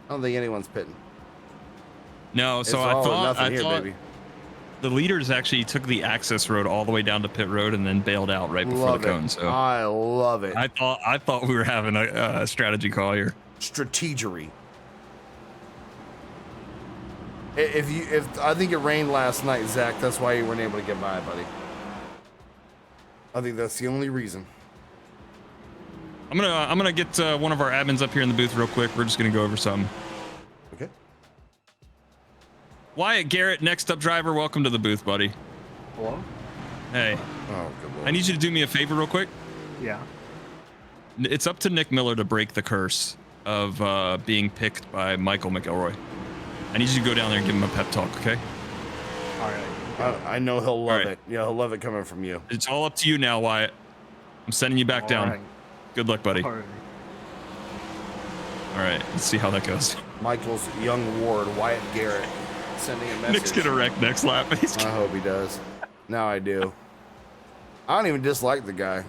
[SPEAKER 1] I don't think anyone's pitting.
[SPEAKER 2] No,
[SPEAKER 1] It's
[SPEAKER 2] so
[SPEAKER 1] all or nothing
[SPEAKER 2] I
[SPEAKER 1] here,
[SPEAKER 2] thought
[SPEAKER 1] baby.
[SPEAKER 2] the leaders actually took the access road all the way down to pit road and then bailed out right before
[SPEAKER 1] Love
[SPEAKER 2] the
[SPEAKER 1] it.
[SPEAKER 2] cone. So
[SPEAKER 1] I love it.
[SPEAKER 2] I thought we were having a strategy call here.
[SPEAKER 1] Strategery. If I think it rained last night, Zach, that's why you weren't able to get by, buddy. I think that's the only reason.
[SPEAKER 2] I'm gonna get one of our admins up here in the booth real quick. We're just gonna go over something.
[SPEAKER 1] Okay.
[SPEAKER 2] Wyatt Garrett, next up driver, welcome to the booth, buddy.
[SPEAKER 5] Hello?
[SPEAKER 2] Hey,
[SPEAKER 1] Oh, good Lord.
[SPEAKER 2] I need you to do me a favor real quick.
[SPEAKER 5] Yeah.
[SPEAKER 2] It's up to Nick Miller to break the curse of being picked by Michael McElroy. I need you to go down there and give him a pep talk, okay?
[SPEAKER 5] All right.
[SPEAKER 1] I know he'll love
[SPEAKER 2] All right.
[SPEAKER 1] it. Yeah, he'll love it coming from you.
[SPEAKER 2] It's all up to you now, Wyatt. I'm sending you back down.
[SPEAKER 5] All right.
[SPEAKER 2] Good luck, buddy.
[SPEAKER 5] All right.
[SPEAKER 2] All right, let's see how that goes.
[SPEAKER 1] Michael's young ward, Wyatt Garrett, sending a message.
[SPEAKER 2] Nick's gonna wreck next lap.
[SPEAKER 1] I hope he does. Now I do. I don't even dislike the guy.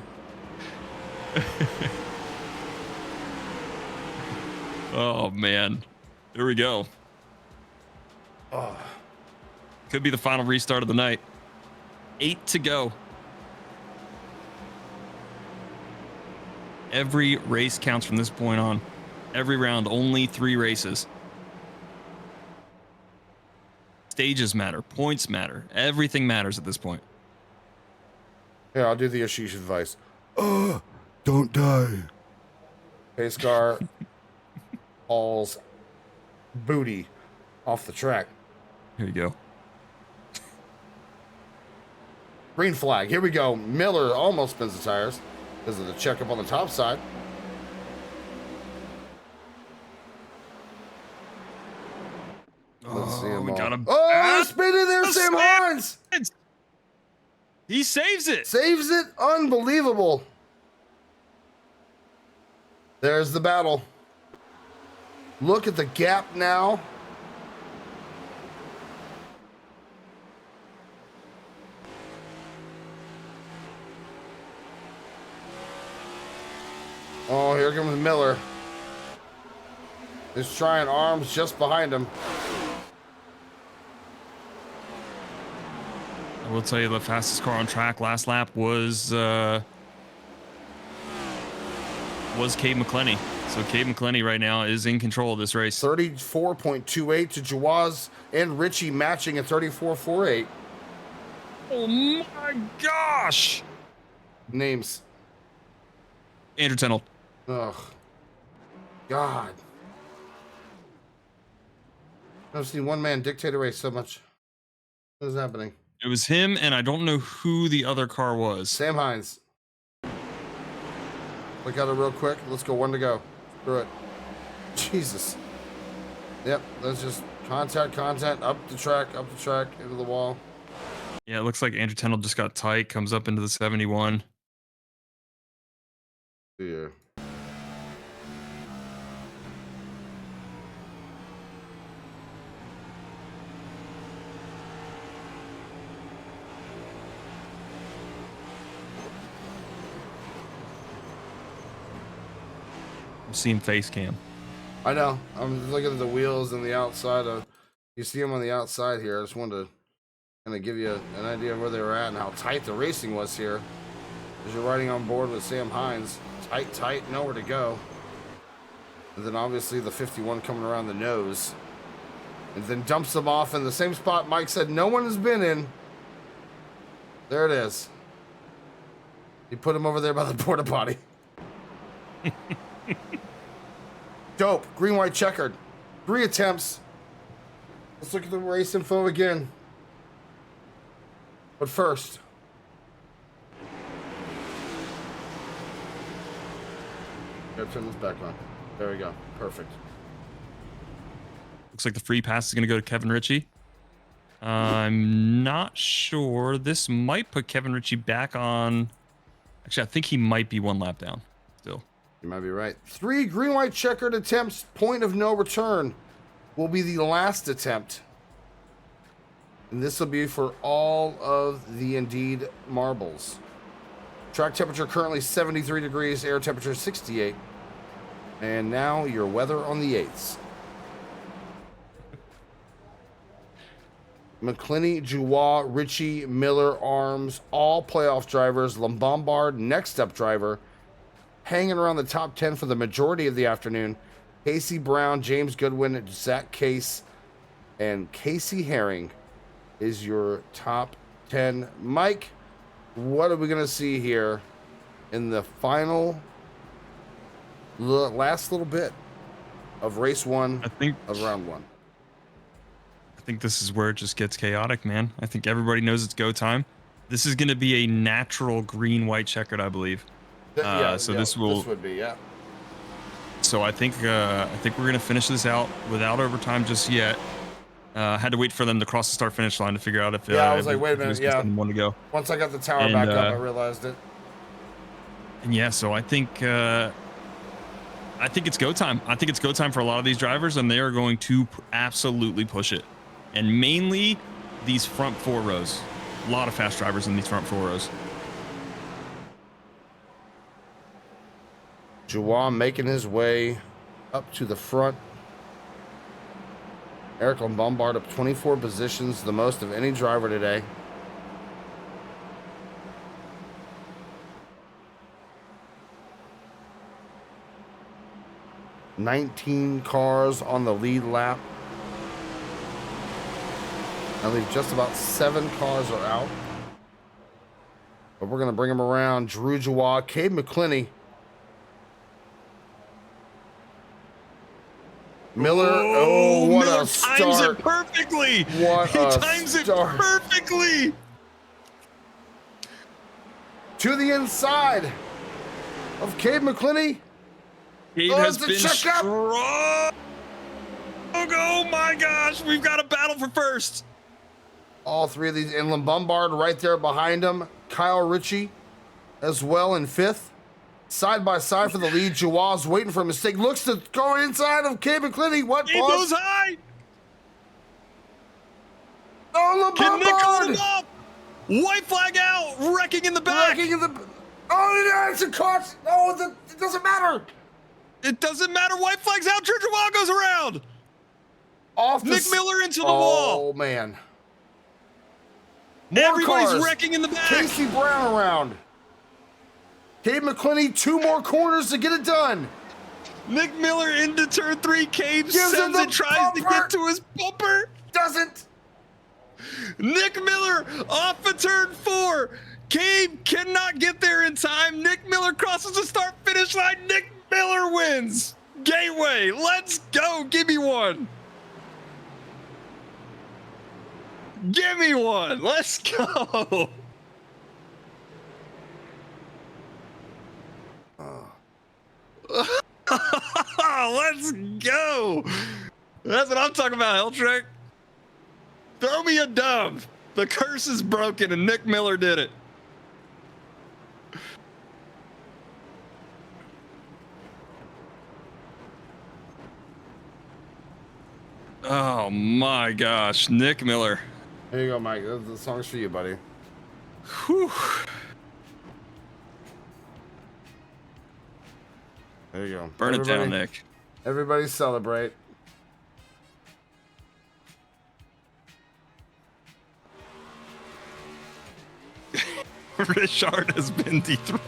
[SPEAKER 2] Oh man, here we go.
[SPEAKER 1] Oh,
[SPEAKER 2] Could be the final restart of the night. 8 to go. Every race counts from this point on. Every round, only 3 races. Stages matter, points matter, everything matters at this point.
[SPEAKER 1] here, I'll do the Ashish advice. Oh, don't die. Pace car hauls booty off the track.
[SPEAKER 2] Here you go.
[SPEAKER 1] Green flag. Here we go. Miller almost spins the tires because of the checkup on the top side. Let's see him
[SPEAKER 2] we
[SPEAKER 1] all.
[SPEAKER 2] got him.
[SPEAKER 1] Oh, spinning there, Sam Hines.
[SPEAKER 2] He saves it.
[SPEAKER 1] Saves it. Unbelievable. There's the battle. Look at the gap now. Oh, here comes Miller. He's trying arms just behind him.
[SPEAKER 2] I will tell you the fastest car on track last lap was Cade McClenny. So Cade McClenny right now is in control of this race.
[SPEAKER 1] 34.28 to Jawaz and Richie matching at 34.48.
[SPEAKER 2] Oh my gosh!
[SPEAKER 1] Names.
[SPEAKER 2] Andrew Tennell.
[SPEAKER 1] Ugh. God. I've seen one man dictate a race so much. What is happening?
[SPEAKER 2] It was him, and I don't know who the other car was.
[SPEAKER 1] Sam Hines. Look at it real quick. Let's go. 1 to go. Screw it. Jesus. Yep. Let's just content, up the track, into the wall.
[SPEAKER 2] Yeah, it looks like Andrew Tennell just got tight, comes up into the 71.
[SPEAKER 1] Yeah.
[SPEAKER 2] I'm seeing face cam.
[SPEAKER 1] I know. I'm looking at the wheels and the outside of. You see them on the outside here. I just wanted to kind of give you an idea of where they were at and how tight the racing was here. As you're riding on board with Sam Hines, tight, nowhere to go. And then obviously the 51 coming around the nose, and then dumps them off in the same spot Mike said no one has been in. There it is. He put him over there by the porta potty. Dope. Green, white, checkered. 3 attempts. Let's look at the race info again. But first, gotta turn this back on. There we go. Perfect.
[SPEAKER 2] Looks like the free pass is going to go to Kevin Ritchie. I'm not sure. This might put Kevin Ritchie back on. Actually, I think he might be 1 lap down still.
[SPEAKER 1] You might be right. 3 green, white, checkered attempts. Point of no return will be the last attempt. And this will be for all of the Indeed marbles. Track temperature currently 73 degrees, air temperature 68. And now your weather on the 8s. McClinney, Joie, Ritchie, Miller, Arms, all playoff drivers. Lombard, next up driver, hanging around the top 10 for the majority of the afternoon. Casey Brown, James Goodwin, Zach Case, and Casey Herring is your top 10. Mike, what are we going to see here in the final, last little bit of race 1 of round 1?
[SPEAKER 2] I think this is where it just gets chaotic, man. I think everybody knows it's go time. This is going to be a natural green-white checkered, I believe. This would be, yeah. So I think we're going to finish this out without overtime just yet. Had to wait for them to cross the start-finish line to figure out if
[SPEAKER 1] I was like, wait a minute, yeah.
[SPEAKER 2] One to go.
[SPEAKER 1] Once I got the tower back up, I realized it.
[SPEAKER 2] And yeah, so I think it's go time. I think it's go time for a lot of these drivers, and they are going to absolutely push it. And mainly these front 4 rows. A lot of fast drivers in these front 4 rows.
[SPEAKER 1] Joie making his way up to the front. Eric Lombard up 24 positions, the most of any driver today. $19 cars on the lead lap. I believe just about 7 cars are out. But we're going to bring them around. Drew Joie, Cade McClinney. Miller, what
[SPEAKER 2] Miller
[SPEAKER 1] a start.
[SPEAKER 2] Times it perfectly.
[SPEAKER 1] What
[SPEAKER 2] he
[SPEAKER 1] a
[SPEAKER 2] times
[SPEAKER 1] start.
[SPEAKER 2] it perfectly.
[SPEAKER 1] To the inside of Cade McClinney.
[SPEAKER 2] Cade has been strong. Oh my gosh, we've got a battle for first.
[SPEAKER 1] All 3 of these, and Lombard right there behind him. Kyle Ritchie as well in 5th. Side by side for the lead. Joie's waiting for a mistake. Looks to go inside of Cade McClinney. What?
[SPEAKER 2] He goes high.
[SPEAKER 1] Oh,
[SPEAKER 2] Can Nick hold
[SPEAKER 1] Lombard!
[SPEAKER 2] him up? White flag out. Wrecking in the back.
[SPEAKER 1] Oh, yeah, it's a cut. Oh, it doesn't matter.
[SPEAKER 2] It doesn't matter. White flag's out. Drew Joie goes around. Nick Miller into the wall.
[SPEAKER 1] Oh, man.
[SPEAKER 2] Everybody's
[SPEAKER 1] cars.
[SPEAKER 2] wrecking in the back.
[SPEAKER 1] Casey Brown around. Cade McClinney, 2 more corners to get it done.
[SPEAKER 2] Nick Miller into turn 3. Cade
[SPEAKER 1] Gives him
[SPEAKER 2] sends
[SPEAKER 1] the
[SPEAKER 2] it, tries to get to his bumper.
[SPEAKER 1] Doesn't.
[SPEAKER 2] Nick Miller off of turn 4. Cade cannot get there in time. Nick Miller crosses the start-finish line. Nick Miller wins. Gateway, let's go. Give me one. Give me one. Let's go. Let's go. That's what I'm talking about, Heltrick. Throw me a dove. The curse is broken, and Nick Miller did it. Oh my gosh, Nick Miller.
[SPEAKER 1] There you go, Mike. The song's for you, buddy.
[SPEAKER 2] Whew.
[SPEAKER 1] There you go.
[SPEAKER 2] Burn it down, Nick.
[SPEAKER 1] Everybody celebrate.
[SPEAKER 2] Richard has been dethroned.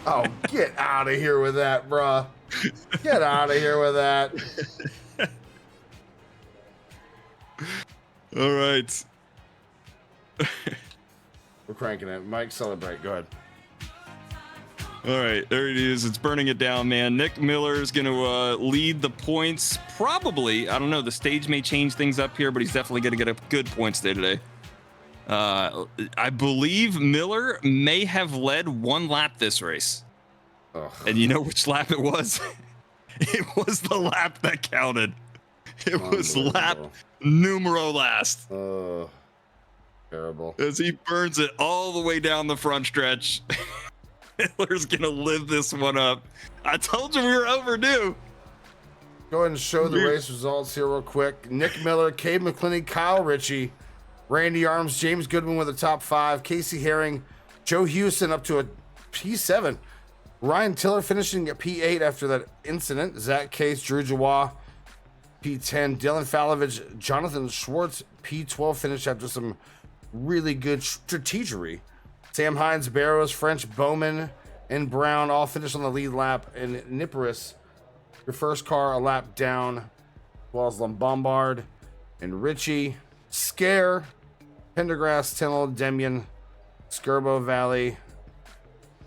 [SPEAKER 1] Oh, get out of here with that, bruh. Get out of here with that.
[SPEAKER 2] All right.
[SPEAKER 1] We're cranking it. Mike, celebrate. Go ahead.
[SPEAKER 2] All right, there it is. It's burning it down, man. Nick Miller is going to lead the points. Probably. I don't know. The stage may change things up here, but he's definitely going to get a good points day today. I believe Miller may have led 1 lap this race.
[SPEAKER 1] Ugh.
[SPEAKER 2] And you know which lap it was? It was the lap that counted. It was lap numero last.
[SPEAKER 1] Terrible.
[SPEAKER 2] As he burns it all the way down the front stretch. Miller's gonna live this one up. I told you we were overdue.
[SPEAKER 1] Go ahead and show the race results here real quick. Nick Miller, Cade McClinney, Kyle Ritchie, Randy Arms, James Goodwin with a top 5, Casey Herring, Joe Houston up to a P7, Ryan Tiller finishing at P8 after that incident, Zach Case, Drew Jawa, P10, Dylan Falovich, Jonathan Schwartz, P12 finish after some really good strategery. Sam Hines, Barrows, French, Bowman, and Brown all finished on the lead lap, and Niparis, your first car a lap down, as well as Lombard and Ritchie, Scare, Pendergrass, Tennell, Demian, Skirbo Valley,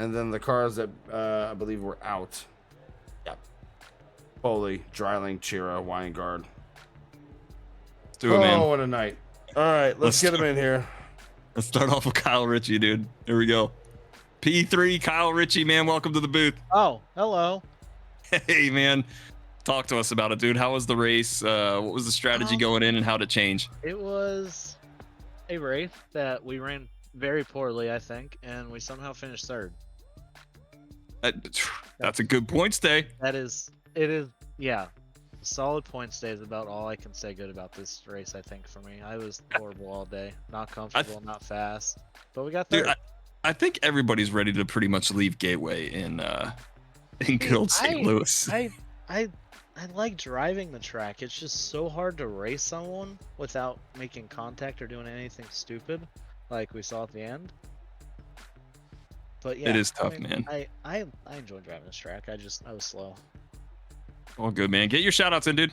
[SPEAKER 1] and then the cars that I believe were out. Yep. Foley, Dryling, Chira, Weingard.
[SPEAKER 2] Let's do it, man.
[SPEAKER 1] Oh, what a night. All right, let's get him in here.
[SPEAKER 2] Let's start off with Kyle Ritchie, dude. Here we go. P3, Kyle Ritchie, man. Welcome to the booth.
[SPEAKER 5] Oh, hello.
[SPEAKER 2] Hey, man. Talk to us about it, dude. How was the race? What was the strategy going in and how did it change?
[SPEAKER 5] It was a race that we ran very poorly, I think, and we somehow finished third.
[SPEAKER 2] That's a good points day.
[SPEAKER 5] It is, yeah. Solid points day is about all I can say good about this race, I think, for me. I was horrible all day. Not comfortable, not fast. But we got third.
[SPEAKER 2] Dude, I think everybody's ready to pretty much leave Gateway in good old St. Louis.
[SPEAKER 5] I like driving the track. It's just so hard to race someone without making contact or doing anything stupid, like we saw at the end. But yeah,
[SPEAKER 2] it is tough, man.
[SPEAKER 5] I enjoy driving this track. I was slow.
[SPEAKER 2] All good, man. Get your shout outs in, dude.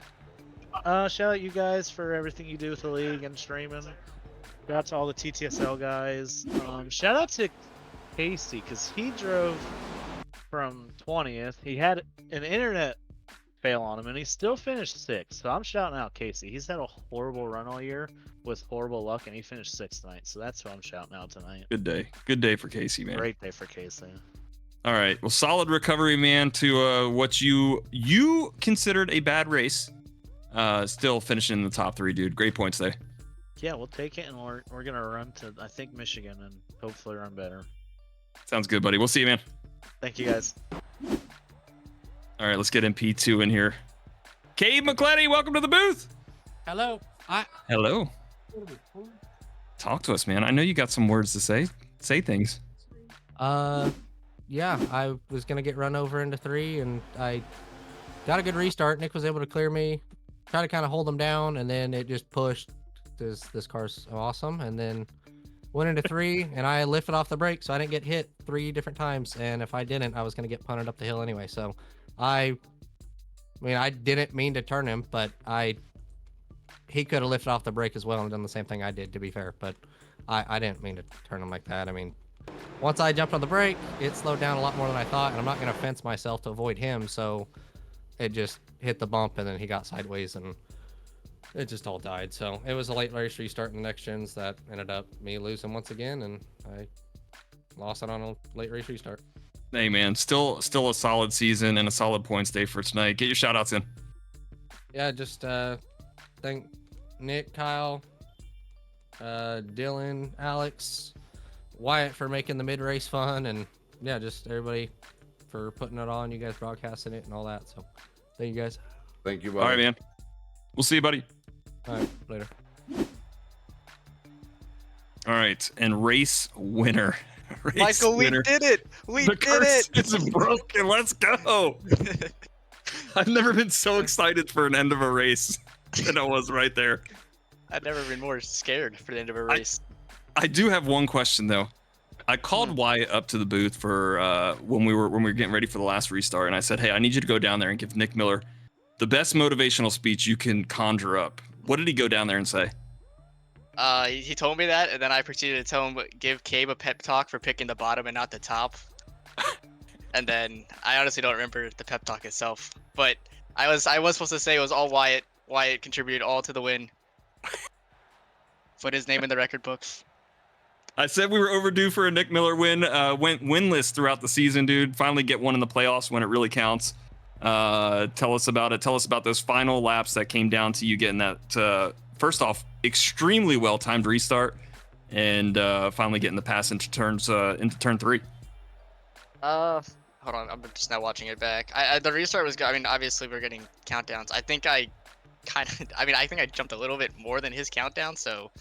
[SPEAKER 5] Shout out you guys for everything you do with the league and streaming. Shout out to all the TTSL guys. Shout out to Casey, because he drove from 20th. He had an internet fail on him, and he still finished 6th. So I'm shouting out Casey. He's had a horrible run all year with horrible luck, and he finished 6th tonight. So that's who I'm shouting out tonight.
[SPEAKER 2] Good day. Good day for Casey, man.
[SPEAKER 5] Great day for Casey.
[SPEAKER 2] All right. Well, solid recovery, man, to what you considered a bad race. Still finishing in the top 3, dude. Great points there.
[SPEAKER 5] Yeah, we'll take it, and we're gonna run to, I think, Michigan, and hopefully run better.
[SPEAKER 2] Sounds good, buddy. We'll see you, man.
[SPEAKER 5] Thank you, guys.
[SPEAKER 2] All right, let's get MP2 in here. Cade McClenny, welcome to the booth.
[SPEAKER 4] Hello.
[SPEAKER 2] Hello. Talk to us, man. I know you got some words to say. Say things.
[SPEAKER 4] Yeah, I was gonna get run over into 3, and I got a good restart. Nick was able to clear me, try to kind of hold him down, and then it just pushed. This car's awesome, and then went into 3, and I lifted off the brake, so I didn't get hit 3 different times. And if I didn't, I was gonna get punted up the hill anyway. So I mean, I didn't mean to turn him, but he could have lifted off the brake as well and done the same thing I did, to be fair. But I didn't mean to turn him like that. I mean, once I jumped on the brake, it slowed down a lot more than I thought, and I'm not going to fence myself to avoid him, so it just hit the bump, and then he got sideways, and it just all died. So it was a late race restart in the next gens that ended up me losing once again, and I lost it on a late race restart.
[SPEAKER 2] Hey, man, still a solid season and a solid points day for tonight. Get your shout outs in.
[SPEAKER 4] Yeah, just thank Nick, Kyle, Dylan, Alex, Wyatt for making the mid-race fun, and yeah, just everybody for putting it on, you guys broadcasting it and all that. So thank you guys.
[SPEAKER 1] Thank you, buddy.
[SPEAKER 2] All right, man. We'll see you, buddy.
[SPEAKER 4] All right, later.
[SPEAKER 2] All right, and race winner.
[SPEAKER 3] Michael, we did it. We
[SPEAKER 2] the
[SPEAKER 3] did
[SPEAKER 2] curse
[SPEAKER 3] it.
[SPEAKER 2] is broken. Let's go. I've never been so excited for an end of a race than I was right there.
[SPEAKER 3] I've never been more scared for the end of a race.
[SPEAKER 2] I do have one question though. I called Wyatt up to the booth for when we were getting ready for the last restart, and I said, "Hey, I need you to go down there and give Nick Miller the best motivational speech you can conjure up." What did he go down there and say?
[SPEAKER 3] He told me that, and then I proceeded to tell him give Cabe a pep talk for picking the bottom and not the top. And then I honestly don't remember the pep talk itself, but I was supposed to say it was all Wyatt. Wyatt contributed all to the win. Put his name in the record books.
[SPEAKER 2] I said we were overdue for a Nick Miller win. Went winless throughout the season, dude. Finally get one in the playoffs when it really counts. Tell us about it. Tell us about those final laps that came down to you getting that, first off, extremely well-timed restart, and finally getting the pass into turn 3.
[SPEAKER 3] hold on, I'm just now watching it back. The restart was good. I mean, obviously we're getting countdowns. I think I jumped a little bit more than his countdown, so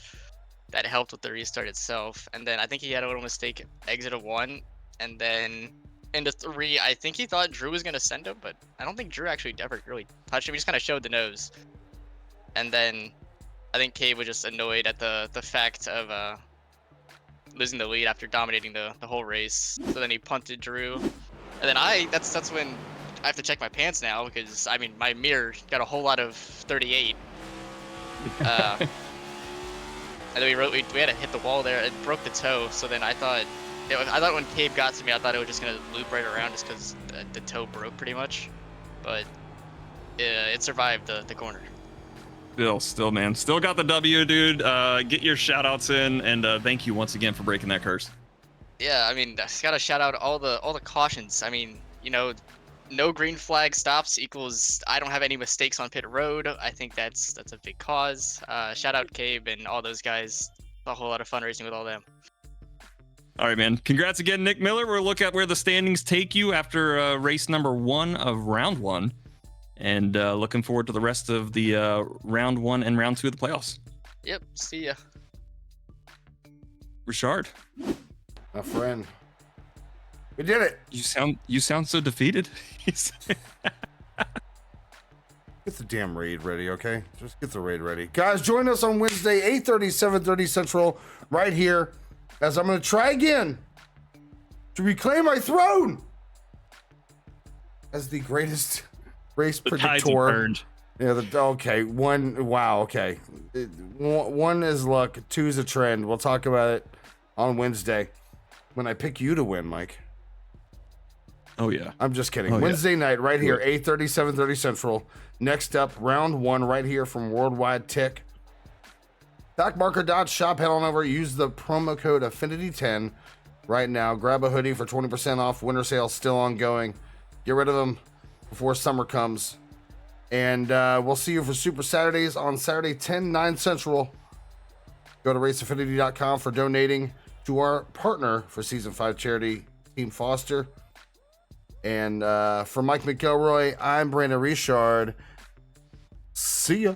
[SPEAKER 3] that helped with the restart itself. And then I think he had a little mistake, exit of 1, and then into 3. I think he thought Drew was gonna send him, but I don't think Drew actually ever really touched him. He just kind of showed the nose. And then I think Cave was just annoyed at the fact of losing the lead after dominating the whole race. So then he punted Drew, and then that's when I have to check my pants now, because I mean my mirror got a whole lot of 38. And then we had to hit the wall there. It broke the toe. So then I thought when Cave got to me, I thought it was just gonna loop right around just because the toe broke pretty much. But it survived the corner.
[SPEAKER 2] Still, man. Still got the W, dude. Get your shout outs in, and thank you once again for breaking that curse.
[SPEAKER 3] Yeah, I mean, I just gotta shout out all the cautions. I mean, you know, no green flag stops equals I don't have any mistakes on pit road. I think that's a big cause. Shout out Cabe and all those guys. A whole lot of fun racing with all them.
[SPEAKER 2] All right, man. Congrats again, Nick Miller. We'll look at where the standings take you after race number 1 of round 1. And looking forward to the rest of the round 1 and round 2 of the playoffs.
[SPEAKER 3] Yep, see ya.
[SPEAKER 2] Richard,
[SPEAKER 1] My friend. We did it.
[SPEAKER 2] you sound so defeated.
[SPEAKER 1] Get the damn raid ready, okay? Just get the raid ready. Guys, join us on Wednesday, 8:30, 7:30 Central, right here, as I'm going to try again to reclaim my throne as the greatest race
[SPEAKER 2] The tides have
[SPEAKER 1] predictor.
[SPEAKER 2] turned.
[SPEAKER 1] Yeah, okay. Wow, okay. 1 is luck, 2 is a trend. We'll talk about it on Wednesday when I pick you to win, Mike.
[SPEAKER 2] Oh, yeah.
[SPEAKER 1] I'm just kidding.
[SPEAKER 2] Oh, yeah.
[SPEAKER 1] Wednesday night, right here, 8:30, 7:30 Central. Next up, round 1, right here from Worldwide Tick. Backmarker.shop. Head on over. Use the promo code AFFINITY10 right now. Grab a hoodie for 20% off. Winter sale still ongoing. Get rid of them before summer comes. And we'll see you for Super Saturdays on Saturday, 10/9 Central. Go to raceaffinity.com for donating to our partner for Season 5 charity, Team Foster. And for Mike McElroy, I'm Brandon Richard. See ya.